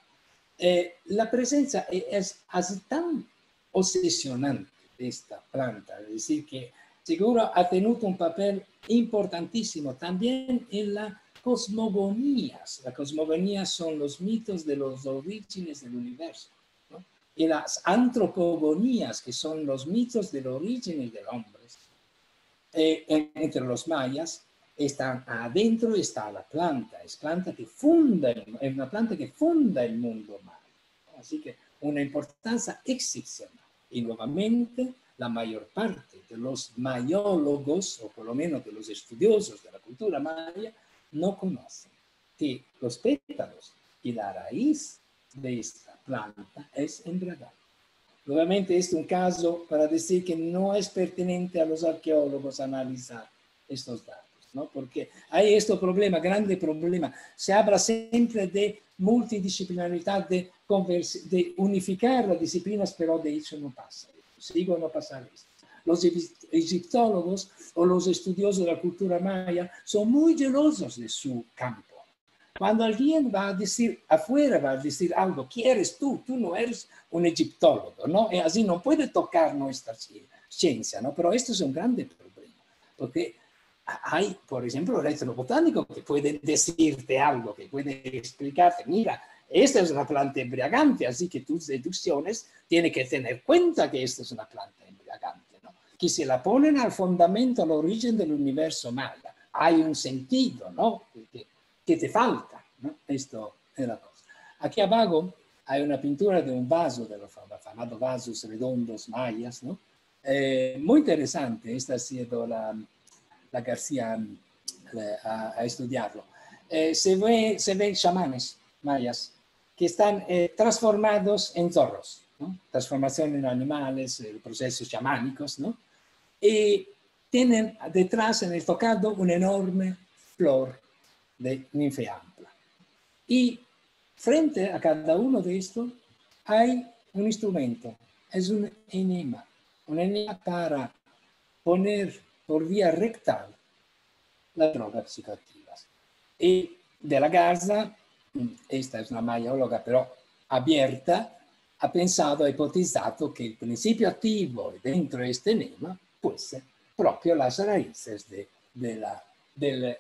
La presencia es así tan obsesionante de esta planta, es decir, que seguro ha tenido un papel importantísimo también en las cosmogonías. Las cosmogonías son los mitos de los orígenes del universo, ¿no? Y las antropogonías, que son los mitos del origen del hombre, entre los mayas, están adentro, está la planta, es una planta que funda el mundo maya. Así que una importancia excepcional. Y nuevamente, la mayor parte de los mayólogos, o por lo menos de los estudiosos de la cultura maya, no conocen que los pétalos y la raíz de esta planta es embriagante. Nuevamente, este es un caso para decir que no es pertinente a los arqueólogos analizar estos datos, ¿no? Porque hay este problema, grande problema. Se habla siempre de multidisciplinaridad, de unificar las disciplinas, pero de hecho no pasa. Sigo no pasa esto. Los egiptólogos o los estudiosos de la cultura maya son muy celosos de su campo. Cuando alguien va a decir afuera, va a decir algo, ¿quieres tú? Tú no eres un egiptólogo, ¿no? Y así no puede tocar nuestra ciencia, ¿no? Pero esto es un grande problema, porque hay, por ejemplo, el etnobotánico que puede decirte algo, que puede explicarte, mira, esta es una planta embriagante, así que tus deducciones tienen que tener cuenta que esta es una planta embriagante, ¿no? Que se la ponen al fundamento, al origen del universo maya. Hay un sentido, ¿no? Que te falta, ¿no? Esto es la cosa. Aquí abajo hay una pintura de un vaso, de los famosos vasos redondos mayas, ¿no? Muy interesante, esta ha sido la García a estudiarlo. Se ven chamanes mayas que están transformados en zorros, ¿no? Transformación en animales, procesos chamánicos, ¿no? Y tienen detrás en el tocado una enorme flor de ninfeampla. Y frente a cada uno de estos hay un instrumento, es un enema para poner por vía rectal las drogas psicoactivas. Y de la Garza, esta es una mayóloga pero abierta, ha pensado, ha hipotizado que el principio activo dentro de este enema fuese proprio las raíces del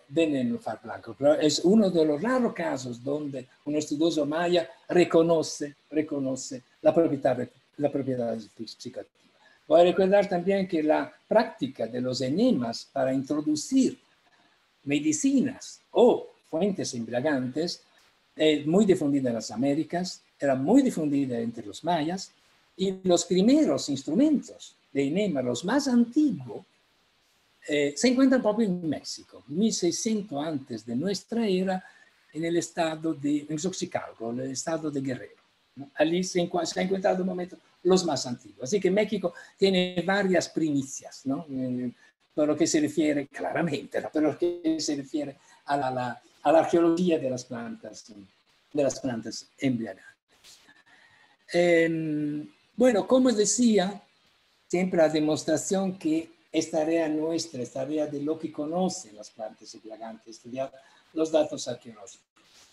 nenúfar blanco. Pero es uno de los raros casos donde un estudioso maya reconoce la propiedad psicoactiva. Voy a recordar también que la práctica de los enemas para introducir medicinas o fuentes embriagantes es muy difundida en las Américas, era muy difundida entre los mayas, y los primeros instrumentos de enema, los más antiguos, se encuentran proprio en México, 1600 antes de nuestra era, en el estado de Xochicalco, en el estado de Guerrero, ¿no? Allí se ha encontrado un momento los más antiguos. Así que México tiene varias primicias, ¿no? Por lo que se refiere, claramente, ¿no? Por lo que se refiere a la arqueología de las plantas embriagantes. Bueno, como decía, siempre la demostración que es tarea nuestra, es tarea de lo que conocen las plantas embriagantes, estudiar los datos arqueológicos.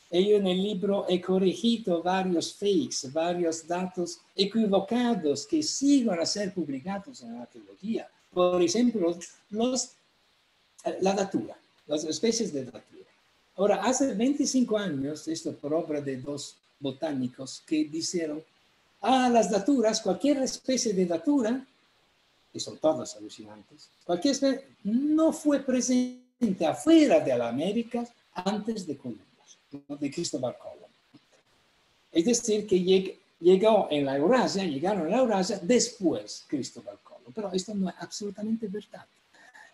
Yo en el libro he corregido varios fakes, varios datos equivocados que siguen a ser publicados en la arqueología. Por ejemplo, la datura, las especies de datura. Ahora, hace 25 años, esto por obra de dos botánicos que dijeron, las daturas, cualquier especie de datura, que son todas alucinantes, cualquier especie no fue presente afuera de la América antes de Columbus, de Cristóbal Colón. Es decir, que llegaron en la Eurasia después Cristóbal Colón. pero esto no es absolutamente verdad.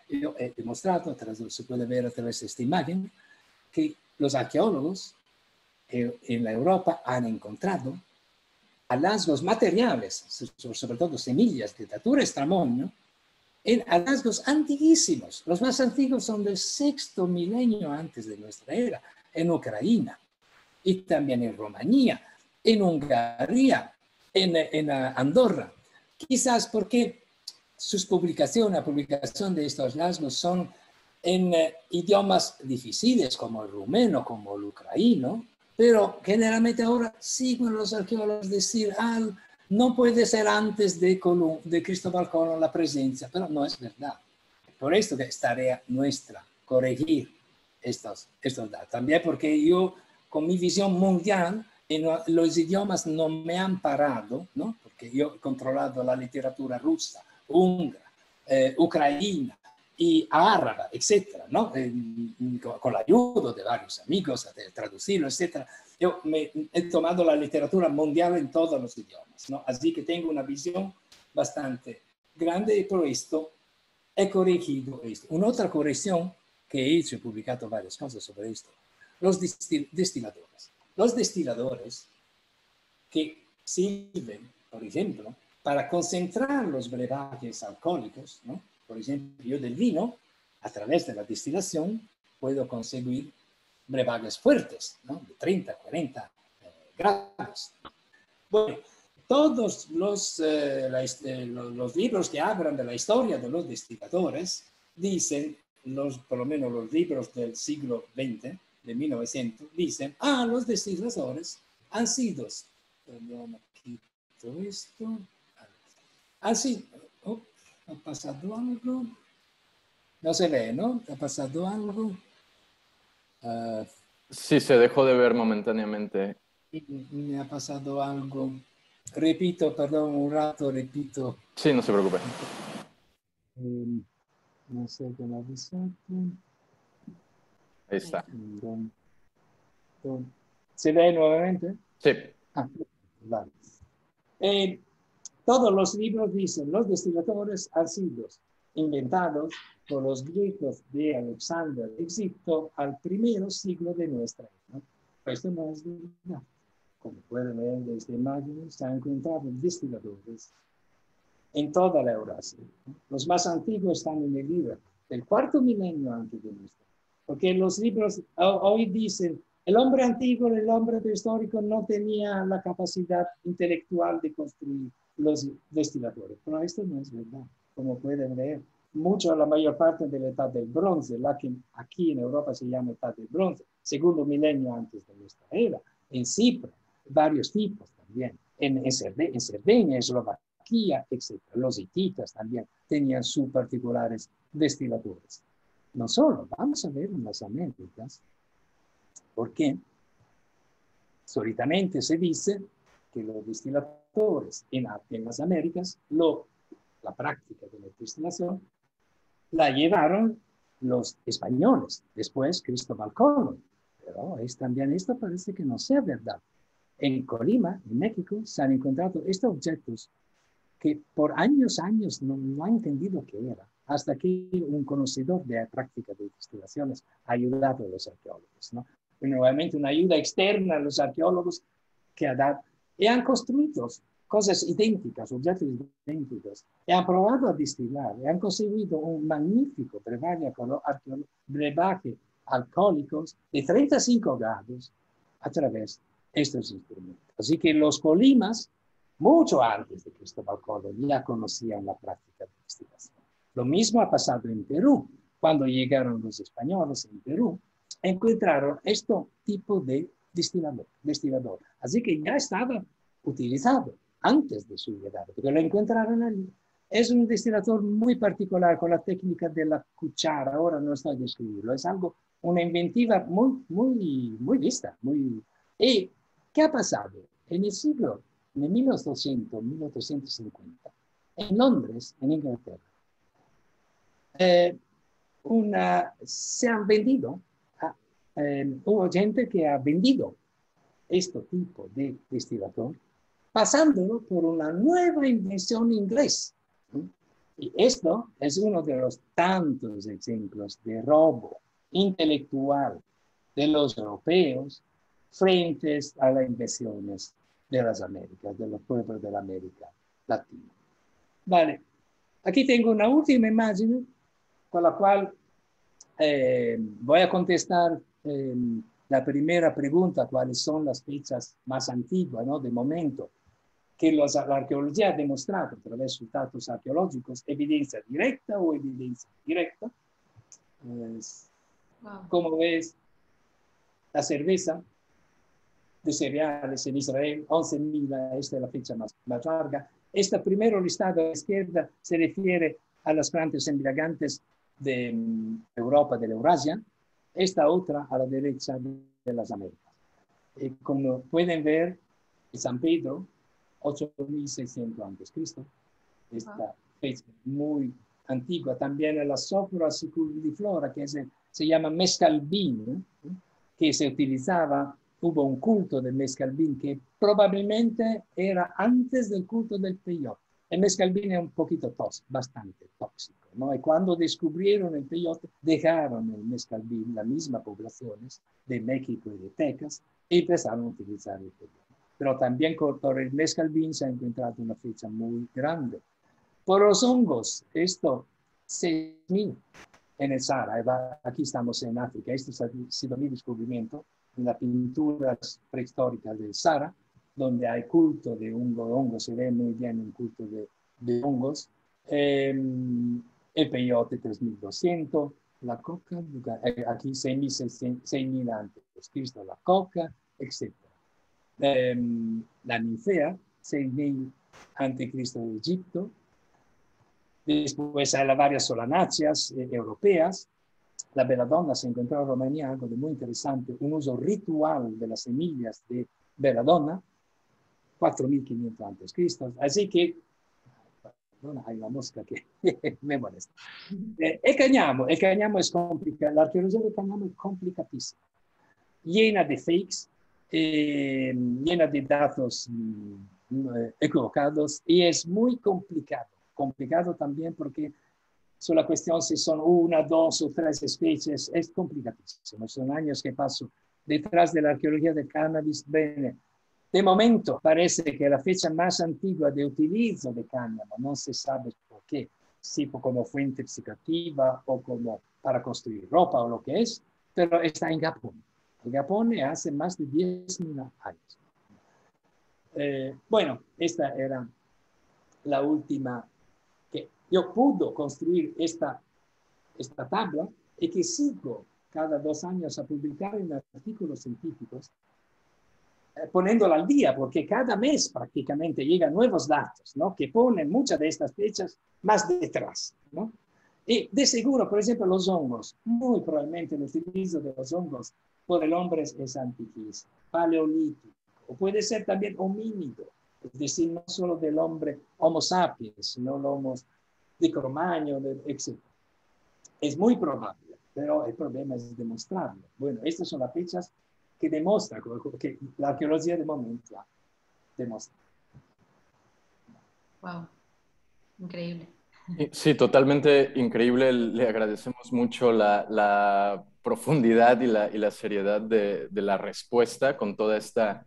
Yo he demostrado, se puede ver a través de esta imagen, que los arqueólogos en la Europa han encontrado hallazgos materiales, sobre todo semillas de Datura Estramonio, en hallazgos antiguísimos. Los más antiguos son del sexto milenio antes de nuestra era, en Ucrania, y también en Rumanía, en Hungría, en Andorra. Quizás porque la publicación de estos hallazgos son en idiomas difíciles como el rumeno, como el ucraniano, pero generalmente ahora siguen los arqueólogos decir, no puede ser antes de Cristóbal Colón la presencia, pero no es verdad. Por esto que es tarea nuestra corregir estos datos. También porque yo, con mi visión mundial, los idiomas no me han parado, ¿no? Porque yo he controlado la literatura rusa, húngara, ucraniana y árabe, etcétera, ¿no? Con la ayuda de varios amigos, de traducirlo, etcétera. Yo he tomado la literatura mundial en todos los idiomas, ¿no? Así que tengo una visión bastante grande y por esto he corregido esto. Una otra corrección que he hecho, he publicado varias cosas sobre esto, los destiladores. Los destiladores que sirven, por ejemplo, para concentrar los brebajes alcohólicos, ¿no? Por ejemplo, yo del vino, a través de la destilación, puedo conseguir brebajes fuertes, ¿no? De 30, 40 grados. Bueno, todos los libros que hablan de la historia de los destiladores dicen, por lo menos los libros del siglo XX, de 1900, dicen, los destiladores han sido, perdón, quito esto, han sido, ha pasado algo, no se ve, ¿no? Ha pasado algo. Sí, se dejó de ver momentáneamente. Me ha pasado algo. Repito, perdón, un rato, repito. Sí, no se preocupe. No sé qué me ha avisado. Ahí está. ¿Se ve nuevamente? Sí. Vale. Todos los libros dicen, los destiladores han sido inventados por los griegos de Alexander, Egipto, al primer siglo de nuestra era. Esto no es verdad. Como pueden ver desde imágenes, se han encontrado destiladores en toda la Eurasia. Los más antiguos están en el libro del cuarto milenio antes de nuestra era. Porque los libros hoy dicen, el hombre antiguo, el hombre prehistórico no tenía la capacidad intelectual de construir los destiladores. Pero esto no es verdad, como pueden ver. La mayor parte de la edad del bronce, la que aquí en Europa se llama edad del bronce, segundo milenio antes de nuestra era, en Chipre, varios tipos también, en Cerdeña, en Eslovaquia, etc. Los hititas también tenían sus particulares destiladores. No solo, vamos a ver en las Américas, porque solitamente se dice que los destiladores en las Américas, la práctica de la destilación, la llevaron los españoles, después Cristóbal Colón. Pero también esto parece que no sea verdad. En Colima, en México, se han encontrado estos objetos que por años no han entendido qué era, hasta que un conocedor de la práctica de destilaciones ha ayudado a los arqueólogos, ¿no? Y nuevamente una ayuda externa a los arqueólogos que ha dado, y han construido cosas idénticas, objetos idénticos, y han probado a destilar, y han conseguido un magnífico brebaje alcohólicos de 35 grados a través de estos instrumentos. Así que los Colimas, mucho antes de Cristóbal Colón, ya conocían la práctica de destilación. Lo mismo ha pasado en Perú. Cuando llegaron los españoles en Perú, encontraron este tipo de destilador. Así que ya estaba utilizado antes de su llegada, porque lo encontraron allí. Es un destilador muy particular con la técnica de la cuchara. Ahora no estoy describiendo. Es algo, una inventiva muy vista. ¿Y qué ha pasado? En el siglo de 1800, 1850, en Londres, en Inglaterra, se han vendido, hubo gente que ha vendido este tipo de destilador, pasándolo por una nueva invención inglesa, ¿no? Y esto es uno de los tantos ejemplos de robo intelectual de los europeos frente a las invasiones de las Américas, de los pueblos de la América Latina. Vale, aquí tengo una última imagen con la cual voy a contestar la primera pregunta, cuáles son las fechas más antiguas, ¿no? De momento, que la arqueología ha demostrado a través de datos arqueológicos, evidencia directa o evidencia indirecta. Wow. Como ves, la cerveza de cereales en Israel, 11.000, esta es la fecha más larga. Esta primero listada a la izquierda se refiere a las plantas embriagantes de Europa, de la Eurasia. Esta otra a la derecha de las Américas. Como pueden ver, San Pedro, 8.600 a.C. Esta fecha muy antigua. También la Sophora sicurdiflora, que se llama mezcalbín, que se utilizaba, hubo un culto del mezcalbín que probablemente era antes del culto del peyote. El mezcalbín es un poquito tóxico, bastante tóxico, ¿no? Y cuando descubrieron el peyote, dejaron el mezcalbín, las mismas poblaciones de México y de Texas, y empezaron a utilizar el peyote. Pero también por el mezcalbín se ha encontrado una fecha muy grande. Por los hongos, esto, 6.000 en el Sahara. Aquí estamos en África. Este ha sido mi descubrimiento en las pinturas prehistóricas del Sahara, donde hay culto de hongos, se ve muy bien un culto de hongos. El peyote 3.200, la coca, aquí 6.000 antes de Cristo, la coca, etc. La ninfea, 6.000 antes de Cristo de Egipto. Después hay las varias solanáceas europeas. La belladonna se encontró en Rumanía, algo de muy interesante, un uso ritual de las semillas de belladonna, 4.500 a.C. Así que, perdona, hay una mosca que me molesta. El cáñamo es complicado, la arqueología del cáñamo es complicadísima, llena de fakes, llena de datos equivocados, y es muy complicado. Complicado también porque sobre la cuestión si son 1, 2 o 3 especies, es complicadísimo. Son años que paso detrás de la arqueología del cannabis. Bene, de momento parece que la fecha más antigua de utilizo de cáñamo, no se sabe por qué, si como fuente psicoactiva o como para construir ropa o lo que es, pero está en Japón. En Japón hace más de 10.000 años. Bueno, esta era la última que yo pude construir esta tabla y que sigo cada 2 años a publicar en artículos científicos, poniéndola al día, porque cada mes prácticamente llegan nuevos datos, ¿no? Que ponen muchas de estas fechas más detrás, ¿no? Y de seguro, por ejemplo, los hongos, muy probablemente el utilizo de los hongos por el hombre es antiquísimo, paleolítico, o puede ser también homínido, es decir, no solo del hombre Homo sapiens, sino el Homo de Cro-Magnon, etc. Es muy probable, pero el problema es demostrarlo. Bueno, estas son las fechas que demuestran que la arqueología de momento demuestra. Wow, increíble. Sí, totalmente increíble. Le agradecemos mucho la profundidad y la seriedad de la respuesta con toda esta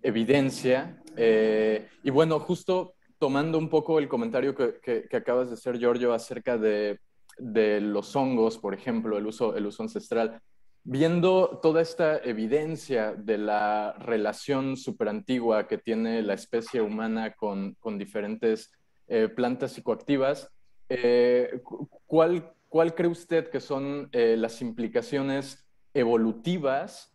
evidencia. Y bueno, justo tomando un poco el comentario que acabas de hacer, Giorgio, acerca de los hongos, por ejemplo, el uso ancestral, viendo toda esta evidencia de la relación superantigua que tiene la especie humana con diferentes plantas psicoactivas, ¿cuál cree usted que son las implicaciones evolutivas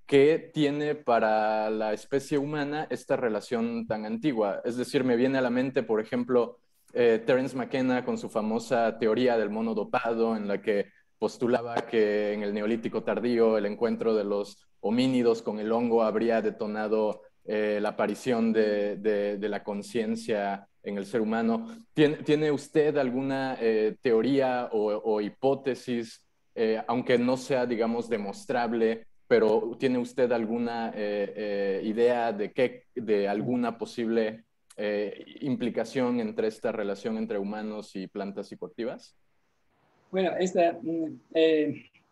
que tiene para la especie humana esta relación tan antigua? Es decir, me viene a la mente, por ejemplo, Terence McKenna con su famosa teoría del mono dopado, en la que postulaba que en el Neolítico tardío el encuentro de los homínidos con el hongo habría detonado la aparición de la conciencia en el ser humano. ¿Tiene usted alguna teoría o hipótesis, aunque no sea, digamos, demostrable, pero tiene usted alguna idea de alguna posible implicación entre esta relación entre humanos y plantas psicoactivas? Bueno, este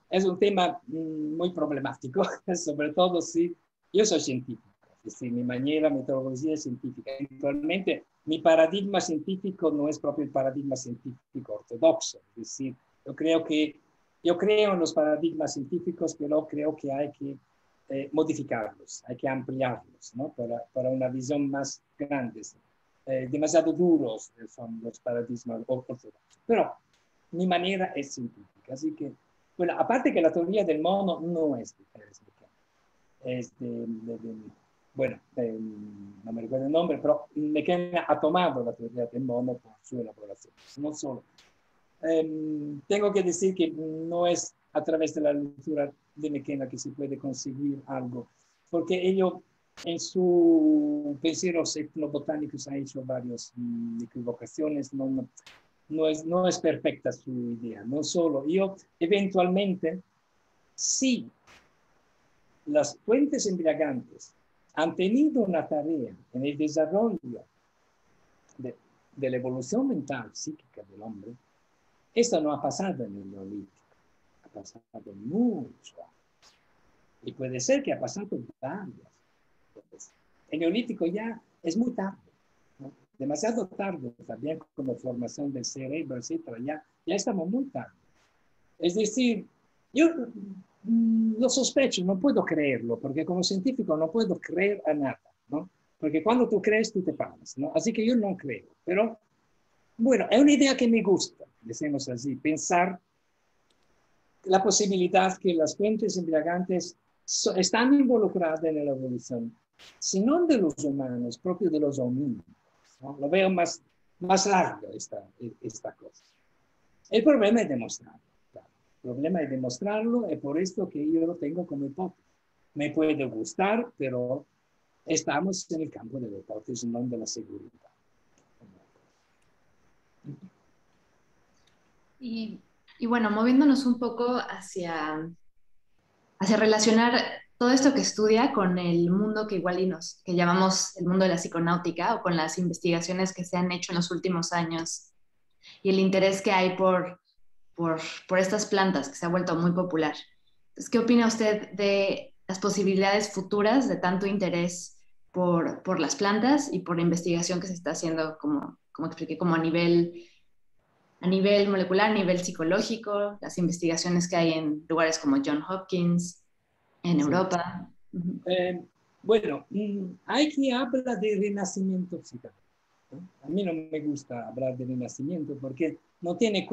es un tema muy problemático, sobre todo si yo soy científico, es decir, mi metodología es científica. Actualmente, mi paradigma científico no es propio el paradigma científico ortodoxo, es decir, yo creo en los paradigmas científicos, pero creo que hay que modificarlos, hay que ampliarlos, ¿no? Para una visión más grande. Demasiado duros son los paradigmas ortodoxos. Pero mi manera es científica, así que, bueno, aparte que la teoría del mono no es de Pérez McKenna, es bueno, no me recuerdo el nombre, pero McKenna ha tomado la teoría del mono por su elaboración, no solo. Tengo que decir que no es a través de la lectura de McKenna que se puede conseguir algo, porque ello en su penseros etnobotánicos ha hecho varias equivocaciones, no es perfecta su idea, no solo. Yo, eventualmente, sí, las fuentes embriagantes han tenido una tarea en el desarrollo de la evolución mental, psíquica del hombre. Esto no ha pasado en el Neolítico, ha pasado mucho antes. Y puede ser que ha pasado varias veces. El Neolítico ya es muy tarde, ¿no? Demasiado tarde también como formación del cerebro, etcétera. Ya estamos muy tarde. Es decir, yo lo sospecho, no puedo creerlo, porque como científico no puedo creer a nada, ¿no? Porque cuando tú crees, tú te pagas, ¿no? Así que yo no creo, pero bueno, es una idea que me gusta, decimos así, pensar la posibilidad que las fuentes embriagantes están involucradas en la evolución, si no de los humanos, propio de los homínidos, ¿no? Lo veo más largo esta cosa. El problema es demostrarlo. Claro. El problema es demostrarlo, es por esto que yo lo tengo como hipótesis. Me puede gustar, pero estamos en el campo de la hipótesis, no de la seguridad. Y bueno, moviéndonos un poco hacia relacionar todo esto que estudia con el mundo que igual que llamamos el mundo de la psiconáutica o con las investigaciones que se han hecho en los últimos años y el interés que hay por estas plantas que se ha vuelto muy popular. Entonces, ¿qué opina usted de las posibilidades futuras de tanto interés por las plantas y por la investigación que se está haciendo, como expliqué, como a nivel molecular, a nivel psicológico, las investigaciones que hay en lugares como Johns Hopkins, en Europa? Bueno, hay quien habla de renacimiento psicológico, ¿no? A mí no me gusta hablar de renacimiento porque no tiene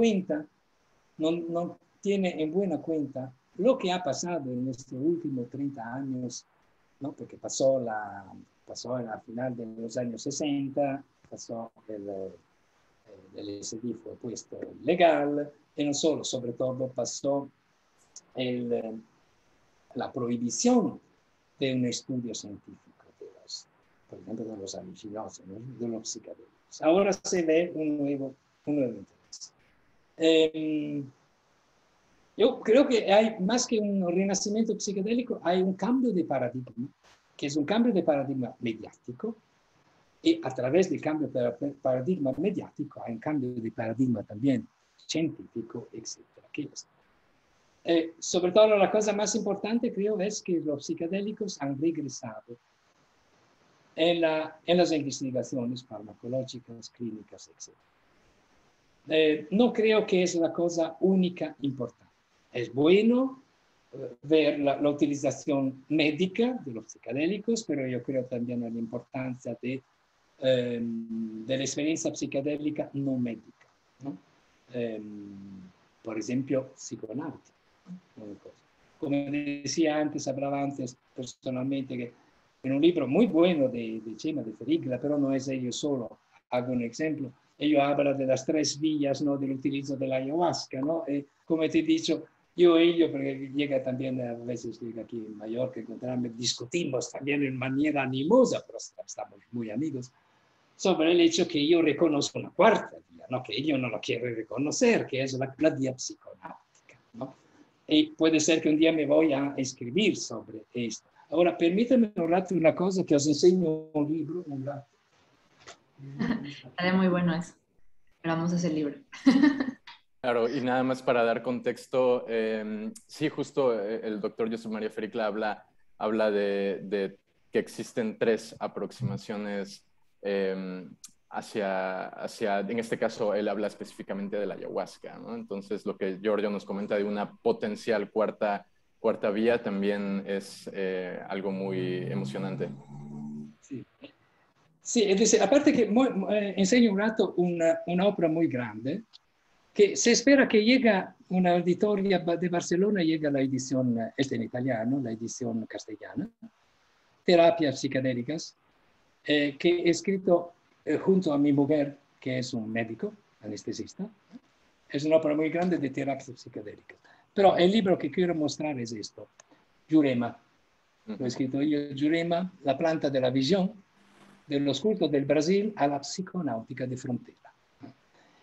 en buena cuenta lo que ha pasado en estos últimos 30 años, ¿no? Porque pasó al final de los años 60, pasó el LSD fue puesto legal, y no solo, sobre todo pasó la prohibición de un estudio científico por ejemplo, de los alucinógenos, de los psicodélicos. Ahora se ve un nuevo interés. Yo creo que hay más que un renacimiento psicodélico, hay un cambio de paradigma, que es un cambio de paradigma mediático, y a través del cambio de paradigma mediático hay un cambio de paradigma también científico, etcétera. Sobre todo la cosa más importante creo es que los psicodélicos han regresado en las investigaciones farmacológicas, clínicas, etc. No creo que es la cosa única importante. Es bueno ver la utilización médica de los psicodélicos, pero yo creo también en la importancia de la experiencia psicodélica no médica, ¿no? Por ejemplo, psiconáutica. Como decía antes, hablaba antes personalmente que en un libro muy bueno de Chema de Ferigla, pero no es ello solo, hago un ejemplo, ello habla de las 3 vías, ¿no? Del utilizo de la ayahuasca, ¿no? Como te he dicho, porque llega también, a veces llega aquí en Mallorca, encontrarme, discutimos también en manera animosa, pero estamos muy amigos, sobre el hecho que yo reconozco una cuarta vía, ¿no? Que ellos no lo quieren reconocer, que es la vía psiconáutica, ¿no? Y puede ser que un día me voy a escribir sobre esto. Ahora, permítame un rato una cosa que os enseño un libro, un rato. Estaría muy bueno eso. Esperamos ese libro. Claro, y nada más para dar contexto, sí, justo el doctor Josep María Fericla habla de que existen tres aproximaciones en este caso, él habla específicamente de la ayahuasca, ¿no? Entonces, lo que Giorgio nos comenta de una potencial cuarta vía también es algo muy emocionante. Sí. Sí, es decir, aparte que enseño un rato una obra muy grande, que se espera que llegue una auditoria de Barcelona, llega la edición, esta en italiano, la edición castellana, Terapias psicodélicas, que he escrito junto a mi mujer, que es un médico, anestesista. Es una obra muy grande de terapias psicodélicas. Pero el libro que quiero mostrar es esto, Jurema. Lo he escrito yo, Jurema, la planta de la visión, de los cultos del Brasil a la psiconáutica de frontera.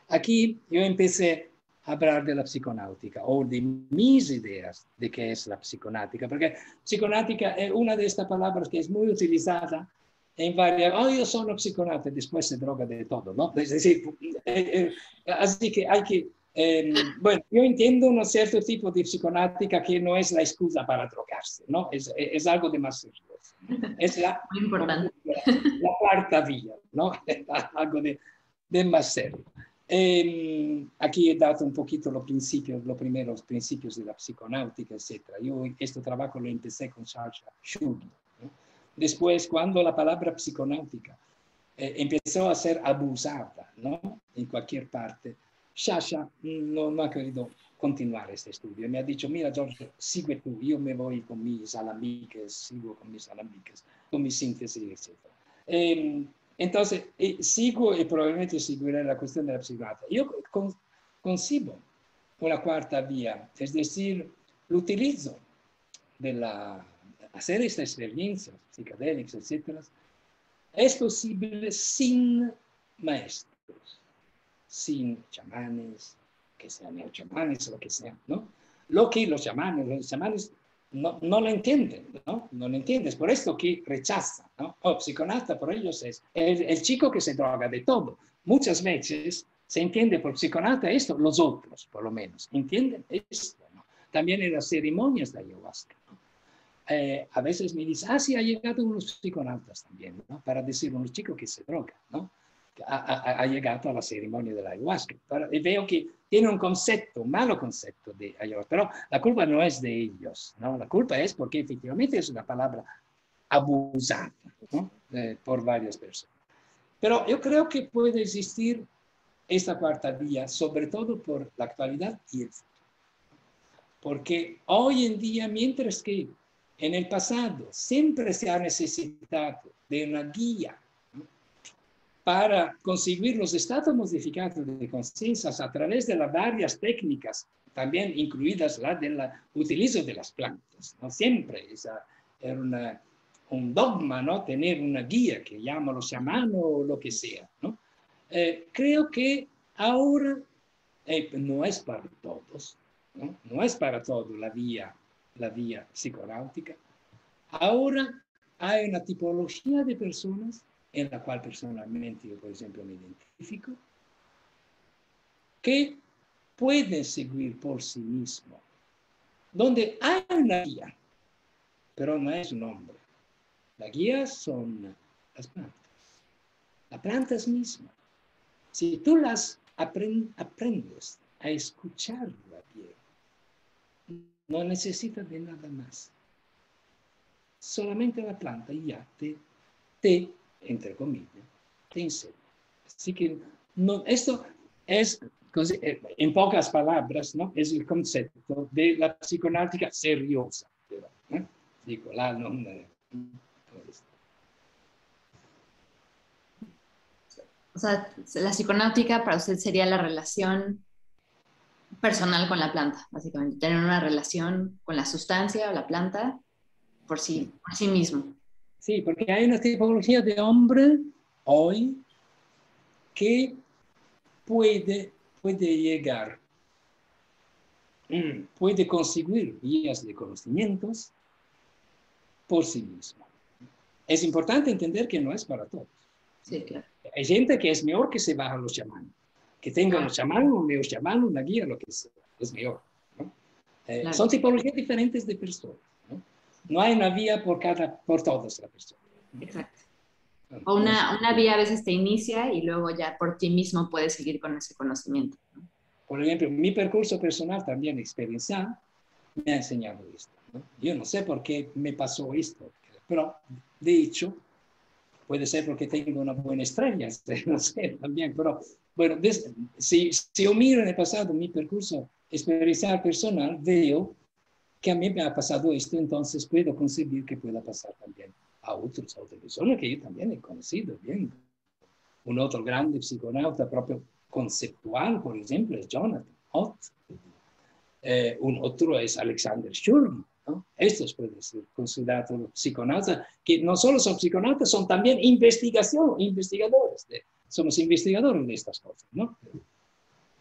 Aquí yo empecé a hablar de la psiconáutica o de mis ideas de qué es la psiconáutica, porque psiconáutica es una de estas palabras que es muy utilizada en varias, yo soy psiconauta, después se droga de todo, ¿no? Es decir, así que hay que, bueno, yo entiendo un cierto tipo de psiconáutica que no es la excusa para drogarse, ¿no? Es algo de más serioso. Es muy importante. La cuarta vía, ¿no? Algo de más serio. Aquí he dado un poquito los primeros principios de la psiconáutica, etc. Yo este trabajo lo empecé con Charles Schulz, ¿no? Después, cuando la palabra psiconáutica empezó a ser abusada, ¿no? En cualquier parte, Sasha no ha querido continuar este estudio. Me ha dicho, mira, George, sigue tú, yo me voy con mis alambiques, con mi síntesis, etc. Entonces, sigo y probablemente seguiré la cuestión de la psiconáutica. Yo concibo una cuarta vía, es decir, lo utilizo hacer esta experiencia psicodélicas, etc. Es posible sin maestros, sin chamanes, que sean neochamanes o lo que sea, ¿no? Lo que los chamanes no lo entienden, ¿no? No lo entienden. Es por esto que rechazan, ¿no? Psiconauta por ellos es el chico que se droga de todo. Muchas veces se entiende por psiconauta esto, los otros, por lo menos, entienden esto, ¿no? También en las ceremonias de ayahuasca, ¿no? A veces me dicen, sí, ha llegado unos psiconautas también, ¿no? Para decir, unos chicos que se drogan, ¿no? Ha llegado a la ceremonia de la ayahuasca. Y veo que tiene un malo concepto de ayahuasca, pero la culpa no es de ellos, ¿no? La culpa es porque efectivamente es una palabra abusada, ¿no? Por varias personas. Pero yo creo que puede existir esta cuarta vía, sobre todo por la actualidad y el futuro. Porque hoy en día, mientras que en el pasado siempre se ha necesitado de una guía, ¿no? Para conseguir los estados modificados de conciencia a través de las varias técnicas, también incluidas la del utilizo de las plantas, ¿no? Siempre era un dogma, ¿no? Tener una guía que llaman los chamanes o lo que sea, ¿no? Creo que ahora no es para todos, ¿no? No es para todos la vía psiconáutica. Ahora hay una tipología de personas en la cual personalmente yo, por ejemplo, me identifico, que pueden seguir por sí mismo, donde hay una guía, pero no es un hombre. La guía son las plantas mismas. Si tú las aprendes a escuchar la guía, no necesitas de nada más. Solamente la planta ya te entre comillas, te enseña. Así que no, esto es, en pocas palabras, ¿no? Es el concepto de la psiconáutica seriosa. ¿Eh? Digo, O sea, la psiconáutica para usted sería la relación personal con la planta, básicamente, tener una relación con la sustancia o la planta por sí mismo. Sí, porque hay una tipología de hombre hoy que puede llegar, puede conseguir vías de conocimientos por sí mismo. Es importante entender que no es para todos. Sí, claro. Hay gente que es mejor que se baja a los chamanes, que tenga un chamán, un medio chamán, una guía, lo que sea, es mejor. ¿No? Claro. Son tipologías diferentes de personas. ¿No? No hay una vía por todas las personas. Exacto. O una vía a veces te inicia y luego ya por ti mismo puedes seguir con ese conocimiento, ¿no? Por ejemplo, mi percurso personal también experiencial me ha enseñado esto, ¿no? Yo no sé por qué me pasó esto, pero de hecho puede ser porque tengo una buena estrella, no sé también, pero bueno, si yo miro en el pasado mi percurso experiencial personal, veo que a mí me ha pasado esto, entonces puedo concebir que pueda pasar también a otras personas que yo también he conocido bien. Un otro grande psiconauta propio conceptual, por ejemplo, es Jonathan Haidt. Un otro es Alexander Schulgi, ¿no? Estos pueden ser considerados psiconautas, que no solo son psiconautas, son también investigadores. Somos investigadores de estas cosas, ¿no?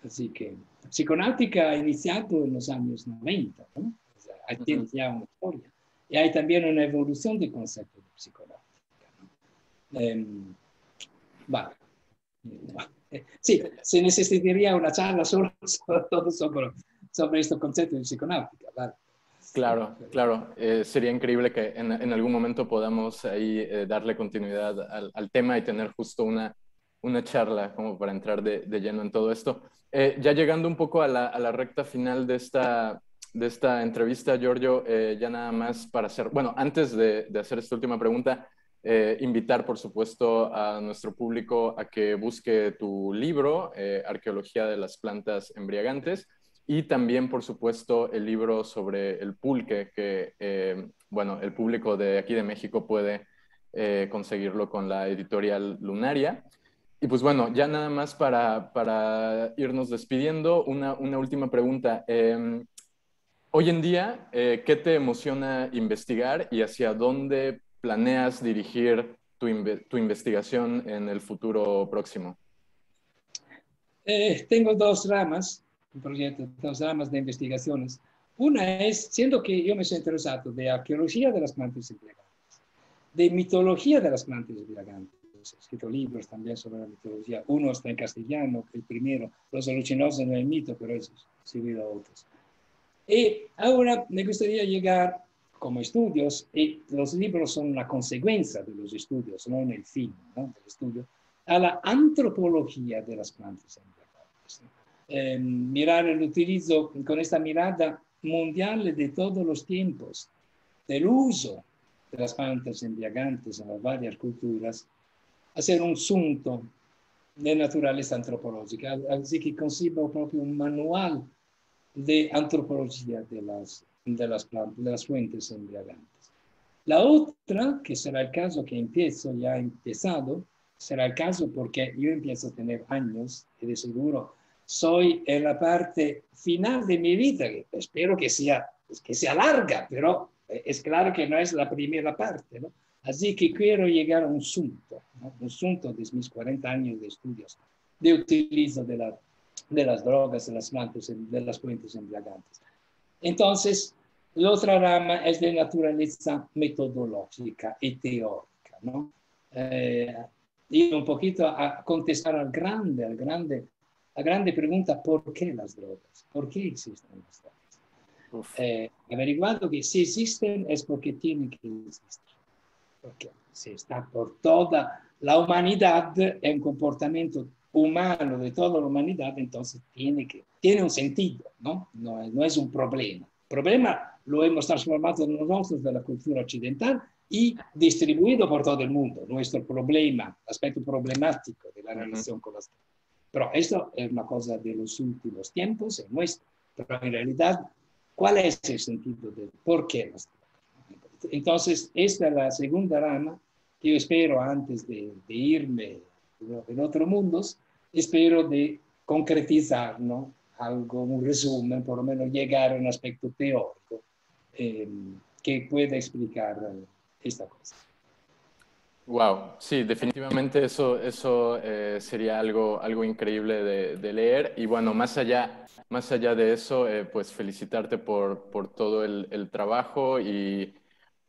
Así que psiconáutica ha iniciado en los años 90, ¿no? O sea, hay ya una historia. Y hay también una evolución del concepto de psiconáutica, ¿no? Vale. Sí, se necesitaría una charla sobre este concepto de psiconáutica, ¿vale? Claro, claro. Sería increíble que en algún momento podamos ahí darle continuidad al tema y tener justo una charla como para entrar de lleno en todo esto. Ya llegando un poco a la recta final de esta entrevista, Giorgio, ya nada más para hacer, bueno, antes de hacer esta última pregunta, invitar, por supuesto, a nuestro público a que busque tu libro, Arqueología de las plantas embriagantes, y también, por supuesto, el libro sobre el pulque, que, bueno, el público de aquí de México puede conseguirlo con la editorial Lunaria. Y pues bueno, ya nada más para irnos despidiendo, una última pregunta. Hoy en día, ¿qué te emociona investigar y hacia dónde planeas dirigir tu investigación en el futuro próximo? Tengo dos ramas, un proyecto, dos ramas de investigaciones. Una es, siendo que yo me soy interesado de arqueología de las plantas embriagantes, de mitología de las plantas embriagantes. He escrito libros también sobre la mitología. Uno está en castellano, el primero, Los alucinosos en el mito, pero eso he seguido a otros. Y ahora me gustaría llegar como estudios, y los libros son la consecuencia de los estudios, no en el fin, ¿no?, del estudio, a la antropología de las plantas embriagantes. Mirar el utilizo con esta mirada mundial de todos los tiempos, del uso de las plantas embriagantes en las varias culturas, hacer un asunto de naturaleza antropológica, así que concibo proprio un manual de antropología de las plantas, de las fuentes embriagantes. La otra, que será el caso que empiezo, ya he empezado, será el caso porque yo empiezo a tener años y de seguro soy en la parte final de mi vida, que espero que sea larga, pero es claro que no es la primera parte, ¿no? Así que quiero llegar a un asunto, ¿no?, un asunto de mis 40 años de estudios, de utilizo de las drogas, de las plantas, de las fuentes embriagantes. Entonces, la otra rama es de naturaleza metodológica y teórica, ¿no? Y un poquito a contestar la grande pregunta: ¿por qué las drogas? ¿Por qué existen las drogas? Averiguado que si existen es porque tienen que existir. Porque si está por toda la humanidad, es un comportamiento humano de toda la humanidad, entonces tiene un sentido, ¿no? No es un problema. El problema lo hemos transformado nosotros de la cultura occidental y distribuido por todo el mundo. Nuestro problema, aspecto problemático de la relación con las drogas. Pero esto es una cosa de los últimos tiempos, es nuestro. Pero en realidad, ¿cuál es el sentido de por qué las drogas? Entonces, esta es la segunda rama que yo espero, antes de irme en otros mundos, espero de concretizar, ¿no?, algo, un resumen, por lo menos llegar a un aspecto teórico que pueda explicar esta cosa. Wow, sí, definitivamente eso sería algo increíble de leer. Y bueno, más allá de eso, pues felicitarte por todo el trabajo y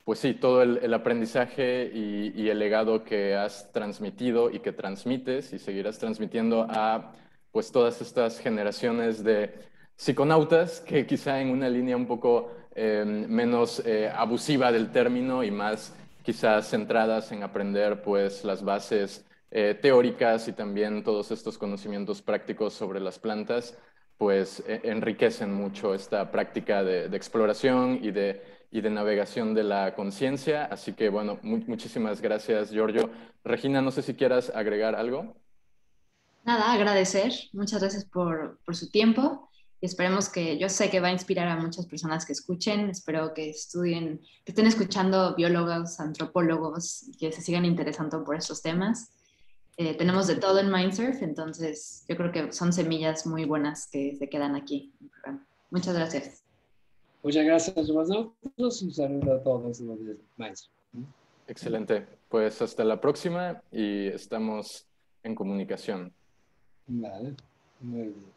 pues sí, todo el aprendizaje y el legado que has transmitido y que transmites y seguirás transmitiendo a pues todas estas generaciones de psiconautas que quizá en una línea un poco menos abusiva del término y más quizás centradas en aprender pues las bases teóricas y también todos estos conocimientos prácticos sobre las plantas, pues enriquecen mucho esta práctica de exploración y de navegación de la conciencia. Así que bueno, muchísimas gracias, Giorgio. Regina, no sé si quieras agregar algo. Nada, agradecer. Muchas gracias por su tiempo y esperemos que, yo sé que va a inspirar a muchas personas que escuchen, espero que estudien, que estén escuchando biólogos, antropólogos y que se sigan interesando por estos temas. Tenemos de todo en Mindsurf, entonces yo creo que son semillas muy buenas que se quedan aquí en el programa. Muchas gracias. Muchas gracias a vosotros. Un saludo a todos los demás. Excelente. Pues hasta la próxima y estamos en comunicación. Vale, muy bien.